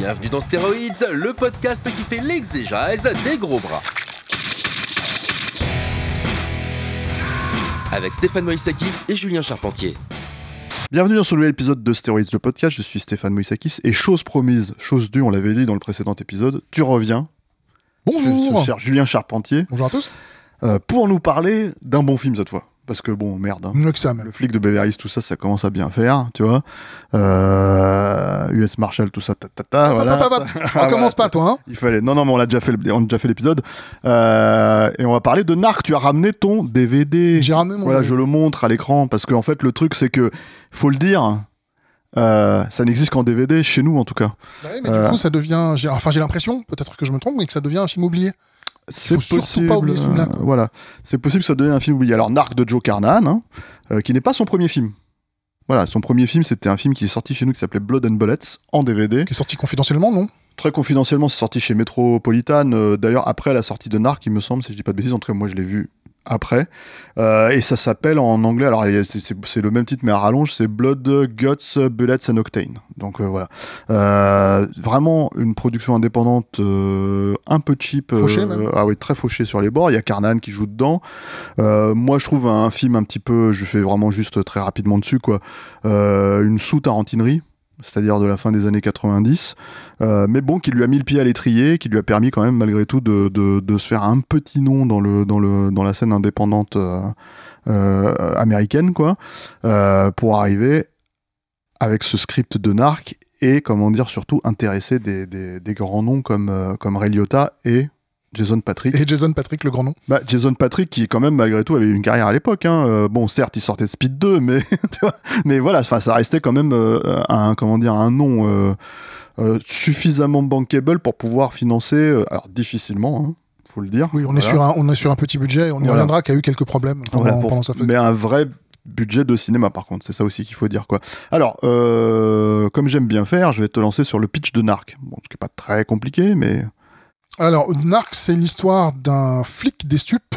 Bienvenue dans Stéroïdes, le podcast qui fait l'exégèse des gros bras. Avec Stéphane Moïsakis et Julien Charpentier. Bienvenue dans ce nouvel épisode de Stéroïdes, le podcast. Je suis Stéphane Moïsakis et chose promise, chose due, on l'avait dit dans le précédent épisode, tu reviens. Bonjour. Cher Julien Charpentier. Bonjour à tous. Pour nous parler d'un bon film cette fois. Parce que bon, merde. Hein. Mieux que ça, même. Le flic de Beverly Hills, tout ça, ça commence à bien faire, tu vois. US Marshal, tout ça, voilà. On commence pas, toi, hein. Il fallait. Non, mais on a déjà fait l'épisode. Et on va parler de Narc. Tu as ramené ton DVD. J'ai ramené mon Voilà, DVD. je le montre à l'écran parce qu'en fait, le truc, c'est que, faut le dire, ça n'existe qu'en DVD, chez nous en tout cas. Ouais, mais du coup, ça devient. J'ai l'impression, peut-être que je me trompe, mais que ça devient un film oublié. C'est Faut surtout possible, pas oublier ce film-là, quoi. voilà, c'est possible que ça devienne un film oublié. Alors, Narc de Joe Carnahan, hein, qui n'est pas son premier film. Voilà, son premier film, c'était un film qui est sorti chez nous qui s'appelait Blood and Bullets en DVD. Qui est sorti confidentiellement, non? Très confidentiellement, c'est sorti chez Metropolitan. D'ailleurs, après la sortie de Narc, il me semble, si je dis pas de bêtises, en tout cas, moi je l'ai vu après. Et ça s'appelle en anglais, alors c'est le même titre mais à rallonge, c'est Blood, Guts, Bullets and Octane. Donc voilà. Vraiment une production indépendante un peu cheap. Fauché, même. Ah oui, très fauché sur les bords. Il y a Carnahan qui joue dedans. Moi je trouve un film un petit peu, je fais vraiment juste très rapidement dessus, quoi. Une sous-tarantinerie. C'est-à-dire de la fin des années 90, mais bon, qui lui a mis le pied à l'étrier, qui lui a permis quand même malgré tout de se faire un petit nom dans la scène indépendante américaine, quoi, pour arriver avec ce script de Narc et, comment dire, surtout intéresser des grands noms comme Ray Liotta et Jason Patric. Et Jason Patric, le grand nom. Bah, Jason Patric, qui quand même malgré tout avait eu une carrière à l'époque. Hein. Bon, certes, il sortait de Speed 2, mais tu vois, mais voilà, ça restait quand même un nom suffisamment bankable pour pouvoir financer. Alors difficilement, hein, faut le dire. Oui, on est sur un petit budget. On y reviendra, qui a eu quelques problèmes pendant sa fête. Mais un vrai budget de cinéma, par contre, c'est ça aussi qu'il faut dire, quoi. Alors, comme j'aime bien faire, je vais te lancer sur le pitch de Narc. Bon, ce qui est pas très compliqué, mais. Alors, Narc, c'est l'histoire d'un flic des stupes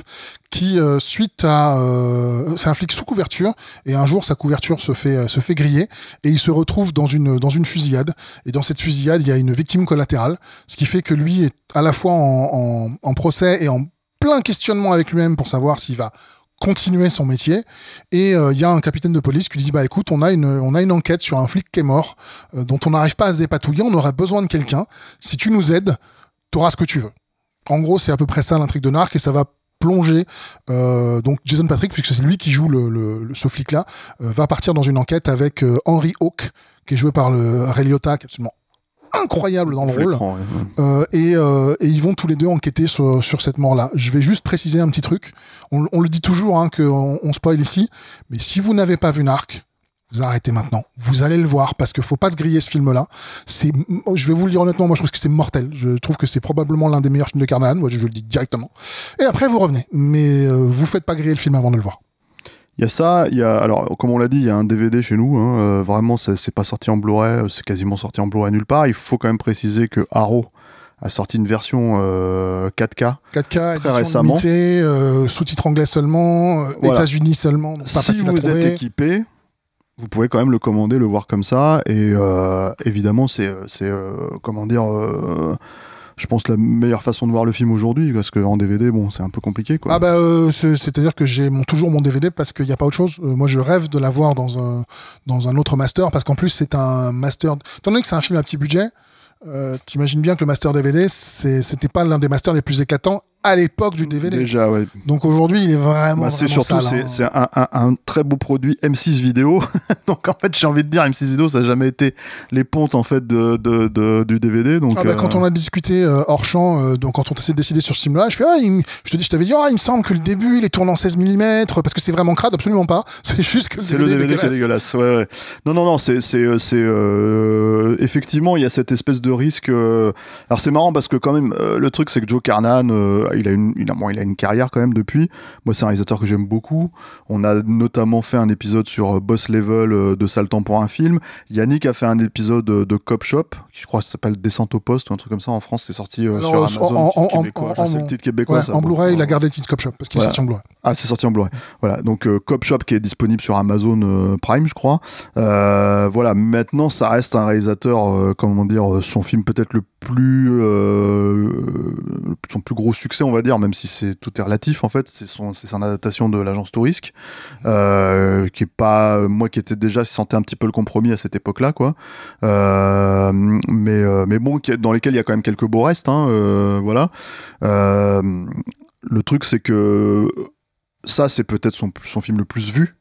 qui, c'est un flic sous couverture, et un jour, sa couverture se fait griller, et il se retrouve dans une fusillade. Et dans cette fusillade, il y a une victime collatérale, ce qui fait que lui est à la fois en procès et en plein questionnement avec lui-même pour savoir s'il va continuer son métier. Et il y a un capitaine de police qui lui dit, bah écoute, on a une enquête sur un flic qui est mort, dont on n'arrive pas à se dépatouiller, on aurait besoin de quelqu'un. Si tu nous aides, t'auras ce que tu veux. En gros, c'est à peu près ça l'intrigue de Narc, et ça va plonger donc Jason Patric, puisque c'est lui qui joue ce flic-là, va partir dans une enquête avec Henry Hawk, qui est joué par le Ray Liotta, qui est absolument incroyable dans le rôle. Et ils vont tous les deux enquêter sur cette mort-là. Je vais juste préciser un petit truc. On le dit toujours, hein, qu'on spoil ici, mais si vous n'avez pas vu Narc, vous arrêtez maintenant. Vous allez le voir, parce qu'il faut pas se griller ce film-là. Je vais vous le dire honnêtement, moi je trouve que c'est mortel. Je trouve que c'est probablement l'un des meilleurs films de Carnahan. Moi je le dis directement. Et après vous revenez. Mais vous faites pas griller le film avant de le voir. Il y a ça, alors comme on l'a dit, il y a un DVD chez nous, hein, vraiment c'est pas sorti en Blu-ray, c'est quasiment sorti en Blu-ray nulle part. Il faut quand même préciser que Arrow a sorti une version 4K 4K, très récemment. Limitée, sous-titres anglais seulement, voilà. États-Unis seulement, donc pas si facile à vous trouver. êtes équipé, vous pouvez quand même le commander, le voir comme ça, et évidemment c'est comment dire, je pense la meilleure façon de voir le film aujourd'hui, parce qu'en DVD, bon, c'est un peu compliqué, quoi. Ah bah c'est-à-dire que j'ai toujours mon DVD parce qu'il n'y a pas autre chose. Moi je rêve de l'avoir dans un autre master, parce qu'en plus c'est un master, étant donné que c'est un film à petit budget, t'imagines bien que le master DVD c'était pas l'un des masters les plus éclatants à l'époque du DVD. Déjà, ouais. Donc aujourd'hui, il est vraiment, c'est vraiment surtout, sale, c'est un très beau produit M6 vidéo. Donc en fait, j'ai envie de dire, M6 vidéo, ça n'a jamais été les pontes en fait du DVD. Donc quand on a discuté hors champ, donc quand on s'est décidé sur ce film-là, je t'avais dit, il me semble que le début, il est tourné en 16 mm, parce que c'est vraiment crade, absolument pas. C'est juste que c'est le DVD qui est dégueulasse. Ouais. Non, c'est effectivement, il y a cette espèce de risque. Alors c'est marrant parce que quand même, le truc, c'est que Joe Carnahan il a une carrière quand même depuis. Moi, c'est un réalisateur que j'aime beaucoup. On a notamment fait un épisode sur Boss Level de Sale Temps pour un film. Yannick a fait un épisode de Cop Shop, qui je crois s'appelle Descente au poste ou un truc comme ça. En France, c'est sorti sur Amazon. C'est le titre québécois. En Blu-ray, il a gardé le titre Cop Shop parce qu'il est sorti en Blu-ray. Ah, c'est sorti en Blu-ray. Voilà, donc Cop Shop qui est disponible sur Amazon Prime, je crois. Voilà, maintenant, ça reste un réalisateur, comment dire, son film peut-être son plus gros succès, on va dire, même si tout est relatif en fait, c'est son adaptation de l'Agence Tourisque, qui est pas, moi qui était déjà sentais un petit peu le compromis à cette époque-là, quoi. Mais bon, dans lesquels il y a quand même quelques beaux restes, voilà. Le truc, c'est que ça, c'est peut-être son film le plus vu.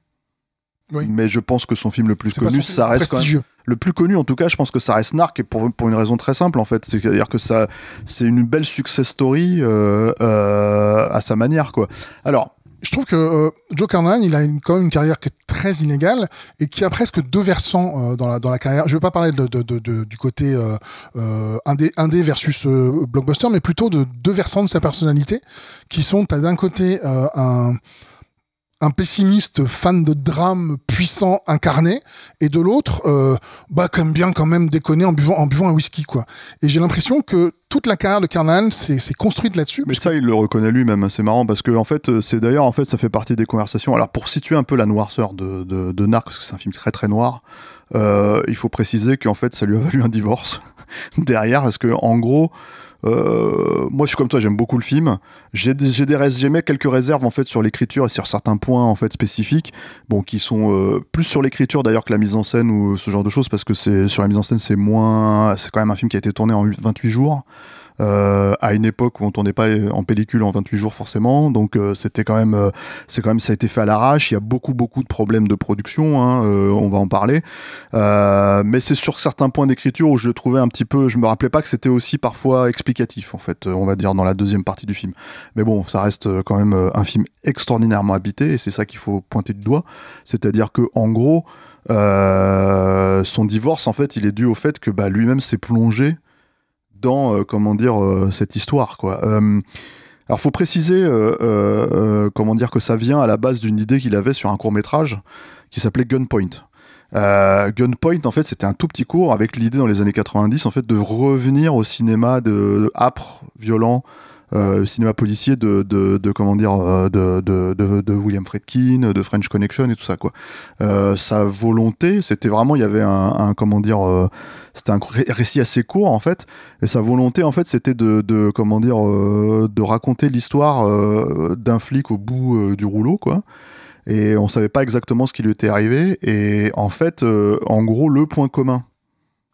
Oui. Mais je pense que son film le plus connu, ça reste quand même le plus connu. En tout cas, je pense que ça reste Narc, et pour une raison très simple en fait, c'est-à-dire que c'est une belle success story à sa manière, quoi. Alors, je trouve que Joe Carnahan, il a quand même une carrière qui est très inégale et qui a presque deux versants dans la carrière. Je ne vais pas parler du côté indé versus blockbuster, mais plutôt de deux versants de sa personnalité qui sont, t'as d'un côté un pessimiste fan de drame puissant incarné, et de l'autre comme bien quand même déconner en buvant un whisky, quoi. Et j'ai l'impression que toute la carrière de Carnahan s'est construite là-dessus. Mais ça, il le reconnaît lui-même, c'est marrant, parce que en fait, ça fait partie des conversations. Alors, pour situer un peu la noirceur de Narc, parce que c'est un film très très noir, il faut préciser qu'en fait, ça lui a valu un divorce derrière, parce que en gros, moi je suis comme toi, j'aime beaucoup le film. J'émets quelques réserves en fait sur l'écriture et sur certains points en fait spécifiques, bon, qui sont plus sur l'écriture d'ailleurs que la mise en scène ou ce genre de choses, parce que sur la mise en scène c'est quand même un film qui a été tourné en 28 jours. À une époque où on tournait pas en pellicule en 28 jours forcément, donc c'était quand même, ça a été fait à l'arrache. Il y a beaucoup de problèmes de production, on va en parler, mais c'est sur certains points d'écriture où je le trouvais un petit peu, je me rappelais pas que c'était aussi parfois explicatif en fait, on va dire dans la deuxième partie du film. Mais bon, ça reste quand même un film extraordinairement habité, et c'est ça qu'il faut pointer du doigt, c'est-à-dire que en gros, son divorce en fait, il est dû au fait que lui-même s'est plongé dans cette histoire, quoi. Alors faut préciser que ça vient à la base d'une idée qu'il avait sur un court-métrage qui s'appelait Gunpoint. Gunpoint, en fait, c'était un tout petit court avec l'idée dans les années 90 en fait de revenir au cinéma âpre, violent, cinéma policier de William Friedkin, de French Connection et tout ça, quoi. Sa volonté, c'était vraiment, il y avait c'était un récit assez court en fait, et sa volonté en fait c'était de raconter l'histoire d'un flic au bout du rouleau, quoi. Et on savait pas exactement ce qui lui était arrivé, et en fait en gros le point commun,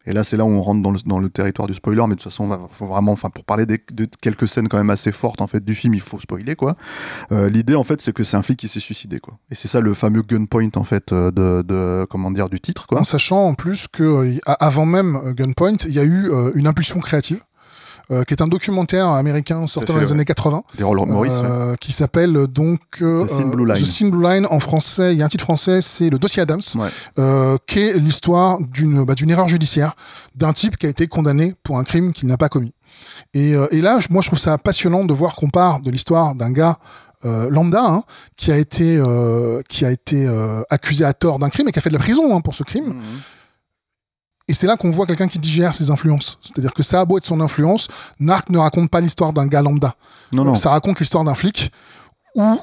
et là c'est là où on rentre dans le territoire du spoiler, mais de toute façon faut vraiment, pour parler de quelques scènes quand même assez fortes en fait du film, il faut spoiler, quoi. L'idée en fait c'est que c'est un flic qui s'est suicidé, quoi, et c'est ça le fameux gunpoint en fait du titre, quoi. En sachant en plus que avant même Gunpoint, il y a eu une impulsion créative, qui est un documentaire américain sorti dans les années 80, qui s'appelle donc The Thin Blue Line en français. Il y a un titre français, c'est Le Dossier Adams, qui est l'histoire d'une erreur judiciaire d'un type qui a été condamné pour un crime qu'il n'a pas commis. Et là, moi, je trouve ça passionnant de voir qu'on part de l'histoire d'un gars lambda, qui a été accusé à tort d'un crime et qui a fait de la prison pour ce crime. Et c'est là qu'on voit quelqu'un qui digère ses influences. C'est-à-dire que ça a beau être son influence, Narc ne raconte pas l'histoire d'un gars lambda. Non. Ça raconte l'histoire d'un flic où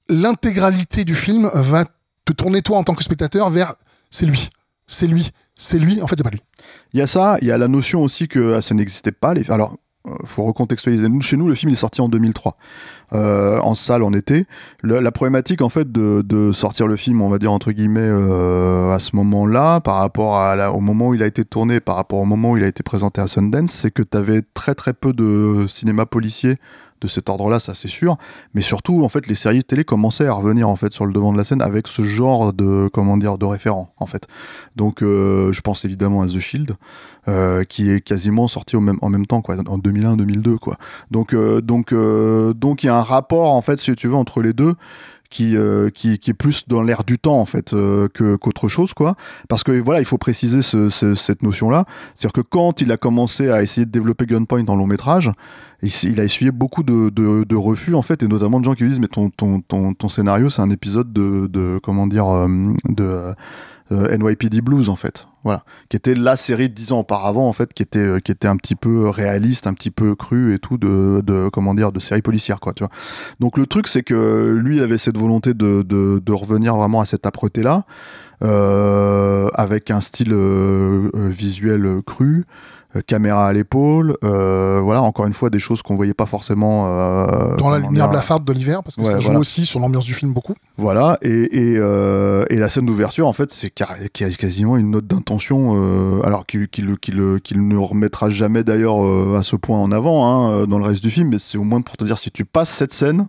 l'intégralité du film va te tourner, toi, en tant que spectateur, vers c'est lui. En fait, c'est pas lui. Il y a ça, il y a la notion aussi que ça n'existait pas. Alors, faut recontextualiser. Chez nous, le film est sorti en 2003, en salle en été. La problématique en fait de sortir le film, on va dire entre guillemets, à ce moment-là, par rapport au moment où il a été tourné, par rapport au moment où il a été présenté à Sundance, c'est que tu avais très très peu de cinéma policier de cet ordre-là, ça c'est sûr, mais surtout en fait les séries de télé commençaient à revenir en fait sur le devant de la scène avec ce genre de référent en fait. Donc je pense évidemment à The Shield, qui est quasiment sorti en même temps, quoi, en 2001-2002, quoi. Donc il y a un rapport en fait, si tu veux, entre les deux qui est plus dans l'air du temps en fait qu'autre chose quoi, parce que voilà, il faut préciser cette notion là, c'est-à-dire que quand il a commencé à essayer de développer Gunpoint en long métrage, il a essuyé beaucoup de refus en fait, et notamment de gens qui lui disent mais ton scénario c'est un épisode de comment dire de NYPD Blues en fait, voilà, qui était la série de 10 ans auparavant en fait, qui était un petit peu réaliste, un petit peu cru et tout de comment dire, de série policière quoi, tu vois. Donc le truc c'est que lui il avait cette volonté de revenir vraiment à cette âpreté là, avec un style visuel cru, caméra à l'épaule, voilà, encore une fois des choses qu'on voyait pas forcément dans la lumière blafarde de l'hiver, parce que ça joue aussi sur l'ambiance du film beaucoup. Voilà, et la scène d'ouverture en fait c'est quasiment une note d'intention, alors qu'il ne remettra jamais d'ailleurs à ce point en avant hein, dans le reste du film, mais c'est au moins pour te dire si tu passes cette scène,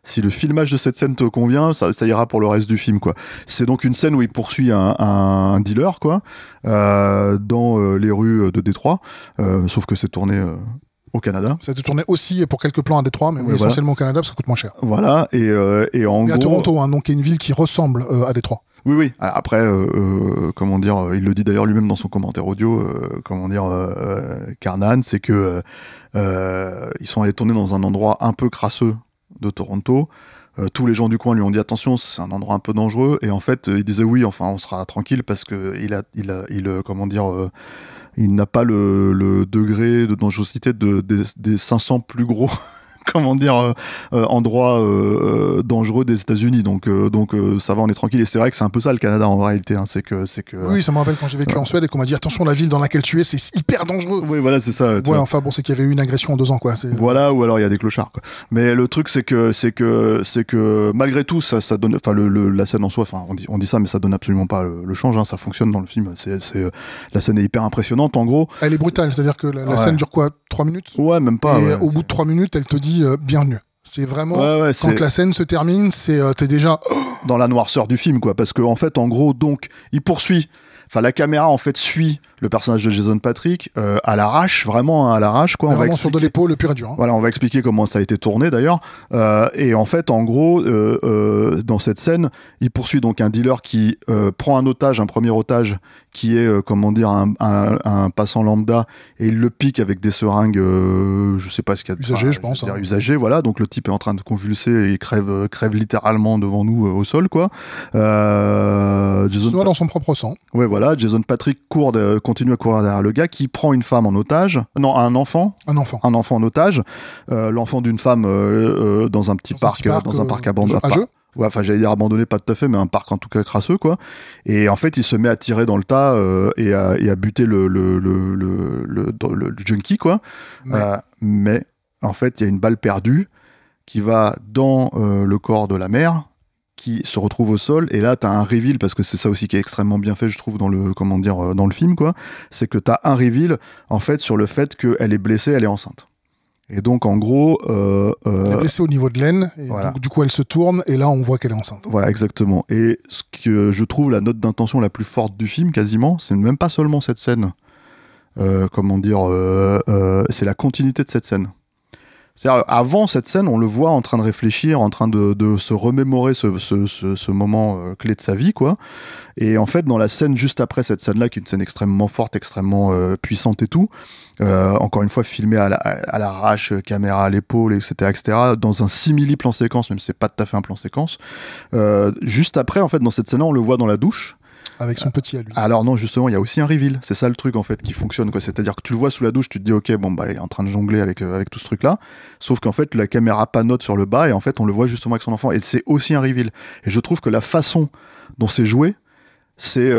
si le filmage de cette scène te convient, ça ira pour le reste du film quoi. C'est donc une scène où il poursuit un dealer quoi, dans les rues de Détroit, sauf que c'est tourné au Canada. Ça a été tourné aussi pour quelques plans à Détroit, mais oui, essentiellement au Canada parce que ça coûte moins cher. Voilà, et en gros... à Toronto, hein, donc il y a une ville qui ressemble à Détroit. Oui. Après, comment dire, il le dit d'ailleurs lui-même dans son commentaire audio, comment dire, Carnahan, c'est que ils sont allés tourner dans un endroit un peu crasseux de Toronto. Tous les gens du coin lui ont dit attention, c'est un endroit un peu dangereux, et en fait il disait oui, enfin on sera tranquille parce que il comment dire, il n'a pas le degré de dangerosité des 500 plus gros comment dire, endroits dangereux des États-Unis, donc ça va, on est tranquille. Et c'est vrai que c'est un peu ça le Canada en réalité, hein, c'est que oui, ça me rappelle quand j'ai vécu en Suède et qu'on m'a dit attention, la ville dans laquelle tu es c'est hyper dangereux. Oui, voilà, c'est ça. Ouais, enfin bon, c'est qu'il y avait eu une agression en 2 ans quoi. Voilà, ou alors il y a des clochards quoi. Mais le truc c'est que malgré tout ça donne, enfin la scène en soi, enfin on dit ça, mais ça donne absolument pas le change, hein, ça fonctionne dans le film. La scène est hyper impressionnante en gros. Elle est brutale, c'est-à-dire que la scène dure quoi, 3 minutes. Ouais, même pas. Et au bout de 3 minutes, elle te dit bienvenue. C'est vraiment quand la scène se termine, t'es déjà dans la noirceur du film quoi, parce que en fait en gros donc il poursuit. Enfin, la caméra en fait suit le personnage de Jason Patric à l'arrache, vraiment à l'arrache quoi. Vraiment sur de l'épaule, pur et dur. Hein. Voilà, on va expliquer comment ça a été tourné d'ailleurs. Et en fait, en gros, dans cette scène, il poursuit donc un dealer qui prend un premier otage, qui est comment dire un passant lambda, et il le pique avec des seringues, je sais pas ce qu'il y a. Usagé, je pense. Usagé, voilà. Donc le type est en train de convulser et il crève littéralement devant nous au sol quoi. Jason dans son propre sang. Ouais, voilà. Jason Patric continue à courir derrière le gars qui prend une femme en otage. Non, un enfant en otage. L'enfant d'une femme dans un petit parc abandonné. Ouais, enfin j'allais dire abandonné, pas tout à fait, mais un parc en tout cas crasseux quoi. Et en fait il se met à tirer dans le tas et à buter le junkie quoi. Mais en fait il y a une balle perdue qui va dans le corps de la mère, qui se retrouve au sol, et là t'as un reveal, parce que c'est ça aussi qui est extrêmement bien fait je trouve dans le dans le film quoi, c'est que t'as un reveal en fait sur le fait qu'elle est blessée, elle est enceinte. Et donc en gros elle est blessée au niveau de l'aine, et voilà. Donc du coup elle se tourne et là on voit qu'elle est enceinte. Voilà, exactement. Et ce que je trouve la note d'intention la plus forte du film quasiment, c'est même pas seulement cette scène, c'est la continuité de cette scène. C'est-à-dire, avant cette scène, on le voit en train de réfléchir, en train de se remémorer ce moment clé de sa vie, quoi. Et en fait, dans la scène juste après cette scène-là, qui est une scène extrêmement forte, extrêmement puissante et tout, encore une fois filmée à l'arrache, caméra à l'épaule, etc., dans un simili-plan séquence, même si c'est pas tout à fait un plan séquence. Juste après, en fait, dans cette scène-là, on le voit dans la douche. Avec son petit à lui. Alors non, justement, il y a aussi un reveal. C'est ça le truc en fait qui fonctionne quoi. C'est-à-dire que tu le vois sous la douche, tu te dis ok, bon bah il est en train de jongler avec tout ce truc-là. Sauf qu'en fait la caméra panote sur le bas et en fait on le voit justement avec son enfant. Et c'est aussi un reveal. Et je trouve que la façon dont c'est joué, c'est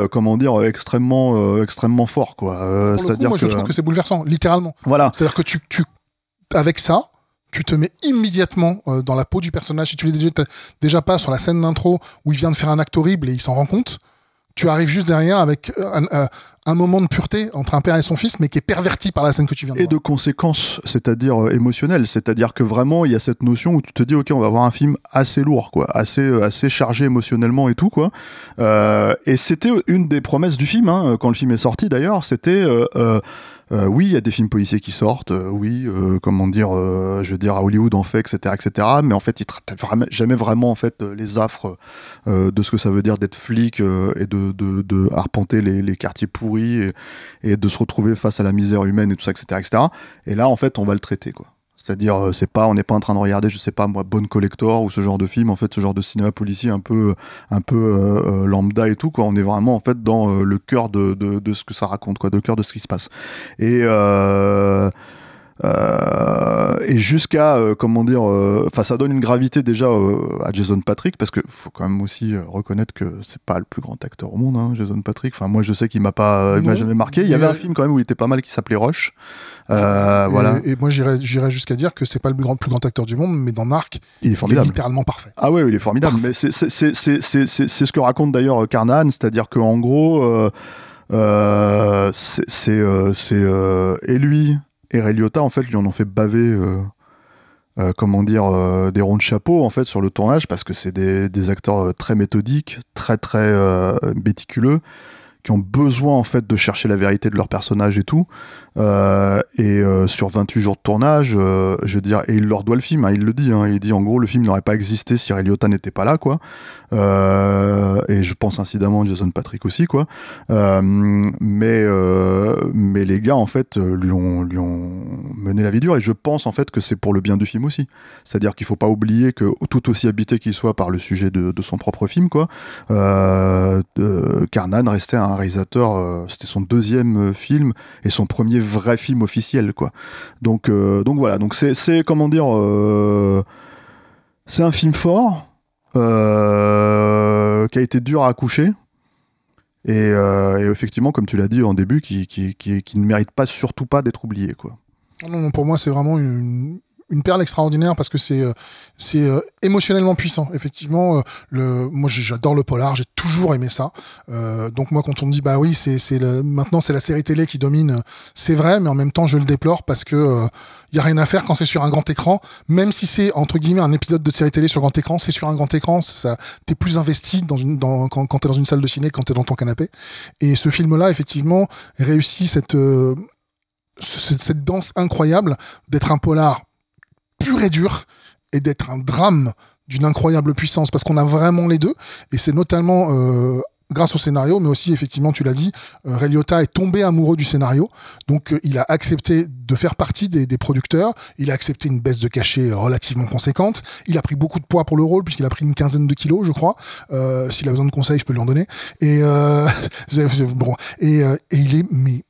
extrêmement fort quoi. C'est-à-dire moi je trouve que c'est bouleversant, littéralement. Voilà. C'est-à-dire que tu avec ça. Tu te mets immédiatement dans la peau du personnage. Si tu l'es déjà pas sur la scène d'intro où il vient de faire un acte horrible et il s'en rend compte, tu arrives juste derrière avec un moment de pureté entre un père et son fils, mais qui est perverti par la scène que tu viens de voir. Et de conséquences, c'est-à-dire émotionnelles, c'est-à-dire que vraiment il y a cette notion où tu te dis ok, on va voir un film assez lourd, quoi, assez chargé émotionnellement et tout, quoi. Et c'était une des promesses du film, hein, quand le film est sorti d'ailleurs, c'était oui, il y a des films policiers qui sortent, oui, comment dire, je veux dire, à Hollywood on fait, etc., mais en fait, ils traitent jamais vraiment en fait les affres de ce que ça veut dire d'être flic et de arpenter les quartiers pourris et de se retrouver face à la misère humaine et tout ça, etc. Et là, en fait, on va le traiter, quoi. C'est-à-dire, on n'est pas en train de regarder, je sais pas moi, Bone Collector ou ce genre de film, en fait, ce genre de cinéma policier un peu lambda et tout, quoi. On est vraiment en fait dans le cœur de ce que ça raconte, quoi, le cœur de ce qui se passe. Et jusqu'à comment dire, enfin ça donne une gravité déjà à Jason Patric, parce que faut quand même aussi reconnaître que c'est pas le plus grand acteur au monde, hein, Jason Patric. Enfin moi je sais qu'il m'a jamais marqué. Il y avait un film quand même où il était pas mal qui s'appelait Rush. Voilà. Et moi j'irais jusqu'à dire que c'est pas le plus grand acteur du monde, mais dans Narc, il est formidable. Il est littéralement parfait. Ah ouais, il est formidable. Mais c'est ce que raconte d'ailleurs Carnahan, c'est-à-dire que en gros et lui et Ray Liotta en fait lui en ont fait baver comment dire des ronds de chapeau en fait sur le tournage, parce que c'est des acteurs très méthodiques, très méticuleux, qui ont besoin en fait de chercher la vérité de leur personnage et tout, sur 28 jours de tournage, je veux dire, et il leur doit le film, hein, il le dit, hein, il dit en gros le film n'aurait pas existé si Ray Liotta n'était pas là, quoi, et je pense incidemment Jason Patric aussi, quoi, mais les gars en fait lui ont mené la vie dure, et je pense en fait que c'est pour le bien du film aussi, c'est-à-dire qu'il faut pas oublier que tout aussi habité qu'il soit par le sujet de son propre film, quoi, Carnahan restait un réalisateur, c'était son deuxième film et son premier vrai film officiel, quoi. Donc voilà, donc c'est comment dire, c'est un film fort qui a été dur à accoucher et effectivement, comme tu l'as dit en début, qui ne mérite pas, surtout pas d'être oublié, quoi. Non, pour moi c'est vraiment une perle extraordinaire, parce que c'est émotionnellement puissant. Effectivement, moi j'adore le polar, j'ai toujours aimé ça. Donc moi quand on me dit bah oui, maintenant c'est la série télé qui domine, c'est vrai, mais en même temps je le déplore, parce que y a rien à faire quand c'est sur un grand écran, même si c'est entre guillemets un épisode de série télé sur grand écran, c'est sur un grand écran, ça t'es plus investi quand t'es dans une salle de ciné, quand t'es dans ton canapé. Et ce film-là effectivement réussit cette danse incroyable d'être un polar pur et dur et d'être un drame d'une incroyable puissance, parce qu'on a vraiment les deux, et c'est notamment grâce au scénario, mais aussi effectivement tu l'as dit, Ray Liotta est tombé amoureux du scénario, donc il a accepté de faire partie des producteurs, il a accepté une baisse de cachet relativement conséquente, il a pris beaucoup de poids pour le rôle, puisqu'il a pris une 15aine de kilos je crois, s'il a besoin de conseils je peux lui en donner, et bon, et il est, mais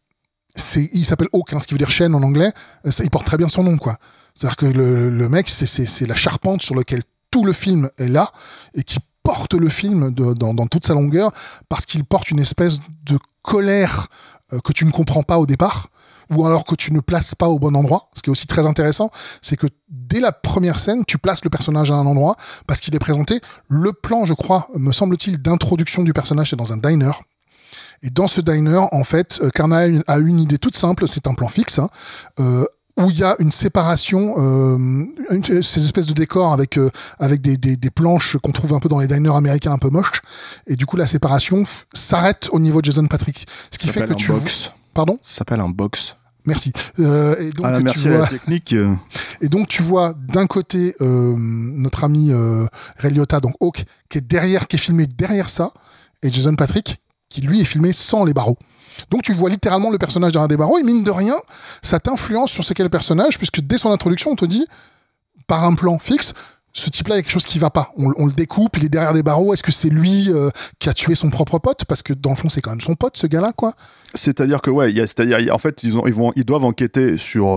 il s'appelle Hawk, hein, ce qui veut dire chaîne en anglais, il porte très bien son nom, quoi. C'est-à-dire que le mec, c'est la charpente sur laquelle tout le film est là, et qui porte le film dans toute sa longueur, parce qu'il porte une espèce de colère que tu ne comprends pas au départ, ou alors que tu ne places pas au bon endroit. Ce qui est aussi très intéressant, c'est que dès la première scène, tu places le personnage à un endroit, parce qu'il est présenté. Le plan, je crois, me semble-t-il, d'introduction du personnage, c'est dans un diner. Et dans ce diner, en fait, Carnahan a une idée toute simple, c'est un plan fixe, hein, où il y a une séparation, ces espèces de décors avec des planches qu'on trouve un peu dans les diners américains un peu moches, et du coup la séparation s'arrête au niveau de Jason Patric, ce qui fait que tu box. Pardon, ça s'appelle un box. Merci. Et donc merci à la technique. Et donc tu vois d'un côté notre ami Ray Liotta, donc Hawk, qui est filmé derrière ça, et Jason Patric qui lui est filmé sans les barreaux. Donc tu vois littéralement le personnage derrière des barreaux, et mine de rien, ça t'influence sur ce qu'est le personnage, puisque dès son introduction, on te dit, par un plan fixe, ce type-là, il y a quelque chose qui va pas. On le découpe, il est derrière des barreaux. Est-ce que c'est lui qui a tué son propre pote? Parce que dans le fond, c'est quand même son pote, ce gars-là, quoi. C'est-à-dire que en fait, ils doivent enquêter sur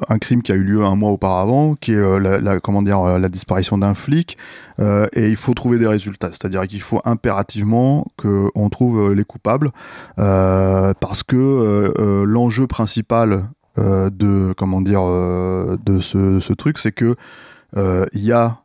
un crime qui a eu lieu un mois auparavant, qui est la disparition d'un flic, et il faut trouver des résultats. C'est-à-dire qu'il faut impérativement qu'on trouve les coupables, parce que l'enjeu principal de ce truc, c'est que il y a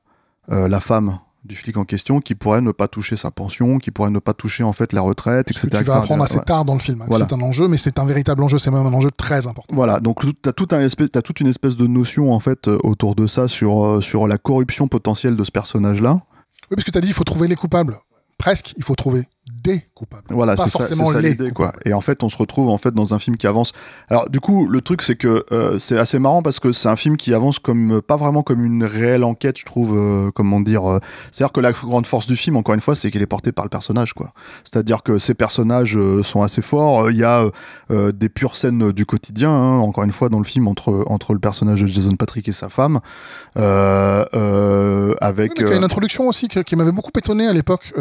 la femme du flic en question qui pourrait ne pas toucher sa pension, qui pourrait ne pas toucher en fait la retraite, etc. etc. Tu vas apprendre assez tard dans le film, voilà. C'est un enjeu, mais c'est un véritable enjeu, c'est même un enjeu très important. Voilà, donc t'as toute une espèce de notion en fait autour de ça sur la corruption potentielle de ce personnage-là. Oui, parce que t'as dit il faut trouver les coupables. Presque, il faut trouver des coupables. Voilà, pas forcément ça les l'idée, coupables. quoi. Et en fait, on se retrouve en fait dans un film qui avance. Alors, du coup, le truc, c'est que c'est assez marrant parce que c'est un film qui avance comme pas vraiment comme une réelle enquête, je trouve. Comment dire c'est-à-dire que la grande force du film, encore une fois, c'est qu'il est porté par le personnage, quoi. C'est-à-dire que ces personnages sont assez forts. Il y a des pures scènes du quotidien, hein, encore une fois, dans le film entre le personnage de Jason Patric et sa femme, avec. Il y a une introduction aussi qui m'avait beaucoup étonné à l'époque,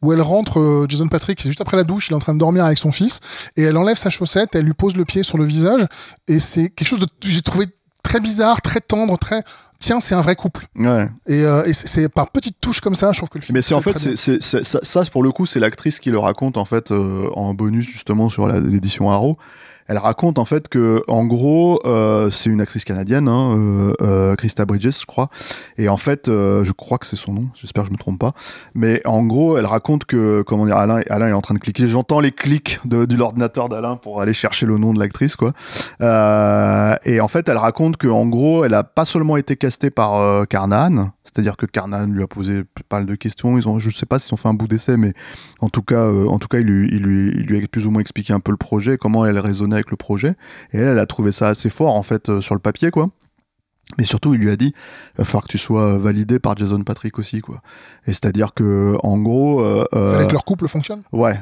où elle rentre, Jason Patrick, c'est juste après la douche, il est en train de dormir avec son fils, et elle enlève sa chaussette, elle lui pose le pied sur le visage, et c'est quelque chose j'ai trouvé très bizarre, très tendre, très... Tiens, c'est un vrai couple. Ouais. Et c'est par petites touches comme ça, je trouve que le film... Mais c'est en fait, ça, pour le coup, c'est l'actrice qui le raconte, en fait, en bonus, justement, sur l'édition Arrow. Elle raconte en fait que, en gros, c'est une actrice canadienne, hein, Krista Bridges, je crois. Et en fait, je crois que c'est son nom. J'espère que je me trompe pas. Mais en gros, elle raconte que, comment dire, Alain est en train de cliquer. J'entends les clics de l'ordinateur d'Alain pour aller chercher le nom de l'actrice, quoi. Et en fait, elle raconte que, en gros, elle a pas seulement été castée par Carnahan. C'est-à-dire que Carnahan lui a posé pas mal de questions. Je sais pas s'ils ont fait un bout d'essai, mais en tout cas, il lui a plus ou moins expliqué un peu le projet, comment elle raisonnait avec le projet. Et elle a trouvé ça assez fort, en fait, sur le papier, quoi. Mais surtout, il lui a dit, il va falloir que tu sois validé par Jason Patric aussi, quoi. Et c'est-à-dire que, en gros, fallait que leur couple fonctionne. Ouais,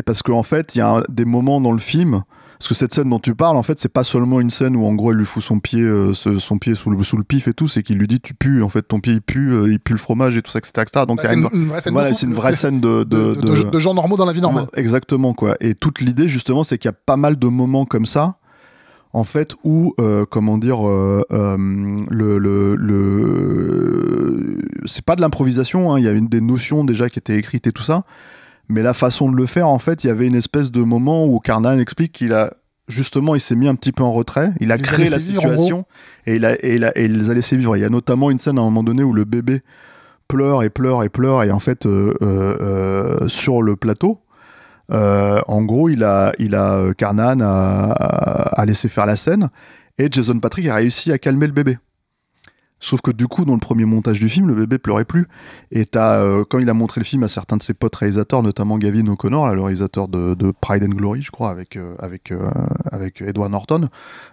parce qu'en fait, il y a des moments dans le film. Parce que cette scène dont tu parles, en fait, c'est pas seulement une scène où en gros elle lui fout son pied sous le pif et tout, c'est qu'il lui dit tu pues, en fait ton pied il pue le fromage et tout ça, etc. Donc c'est une vraie scène, c'est une vraie scène de gens normaux dans la vie normale. Exactement, quoi. Et toute l'idée justement, c'est qu'il y a pas mal de moments comme ça, en fait, où comment dire, c'est pas de l'improvisation, hein, il y a des notions déjà qui étaient écrites et tout ça. Mais la façon de le faire, en fait, il y avait une espèce de moment où Carnahan explique qu'il a justement, il s'est mis un petit peu en retrait, il a créé la situation et il les a laissés vivre. Il y a notamment une scène à un moment donné où le bébé pleure et en fait sur le plateau, en gros, Carnahan a laissé faire la scène et Jason Patric a réussi à calmer le bébé. Sauf que du coup, dans le premier montage du film, le bébé pleurait plus. Et quand il a montré le film à certains de ses potes réalisateurs, notamment Gavin O'Connor, le réalisateur de Pride and Glory, je crois, avec Edward Norton.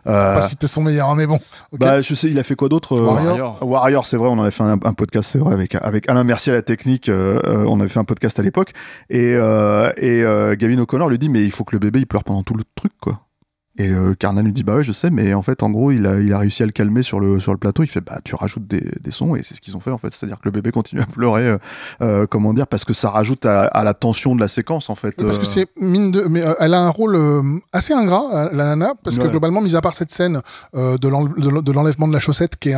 Pas si c'était son meilleur, mais bon. Okay. Bah, je sais, il a fait quoi d'autre Warrior, c'est vrai, on avait fait un podcast, c'est vrai, avec Alain Mercier à la technique, on avait fait un podcast à l'époque. Et Gavin O'Connor lui dit, mais il faut que le bébé il pleure pendant tout le truc, quoi. Et Carnahan lui dit bah ouais je sais, mais en fait en gros il a réussi à le calmer sur le plateau. Il fait bah tu rajoutes des sons, et c'est ce qu'ils ont fait en fait, c'est-à-dire que le bébé continue à pleurer, comment dire, parce que ça rajoute à la tension de la séquence en fait. Parce que c'est mais elle a un rôle assez ingrat, la nana, parce que globalement, mis à part cette scène de l'enlèvement de la chaussette qui est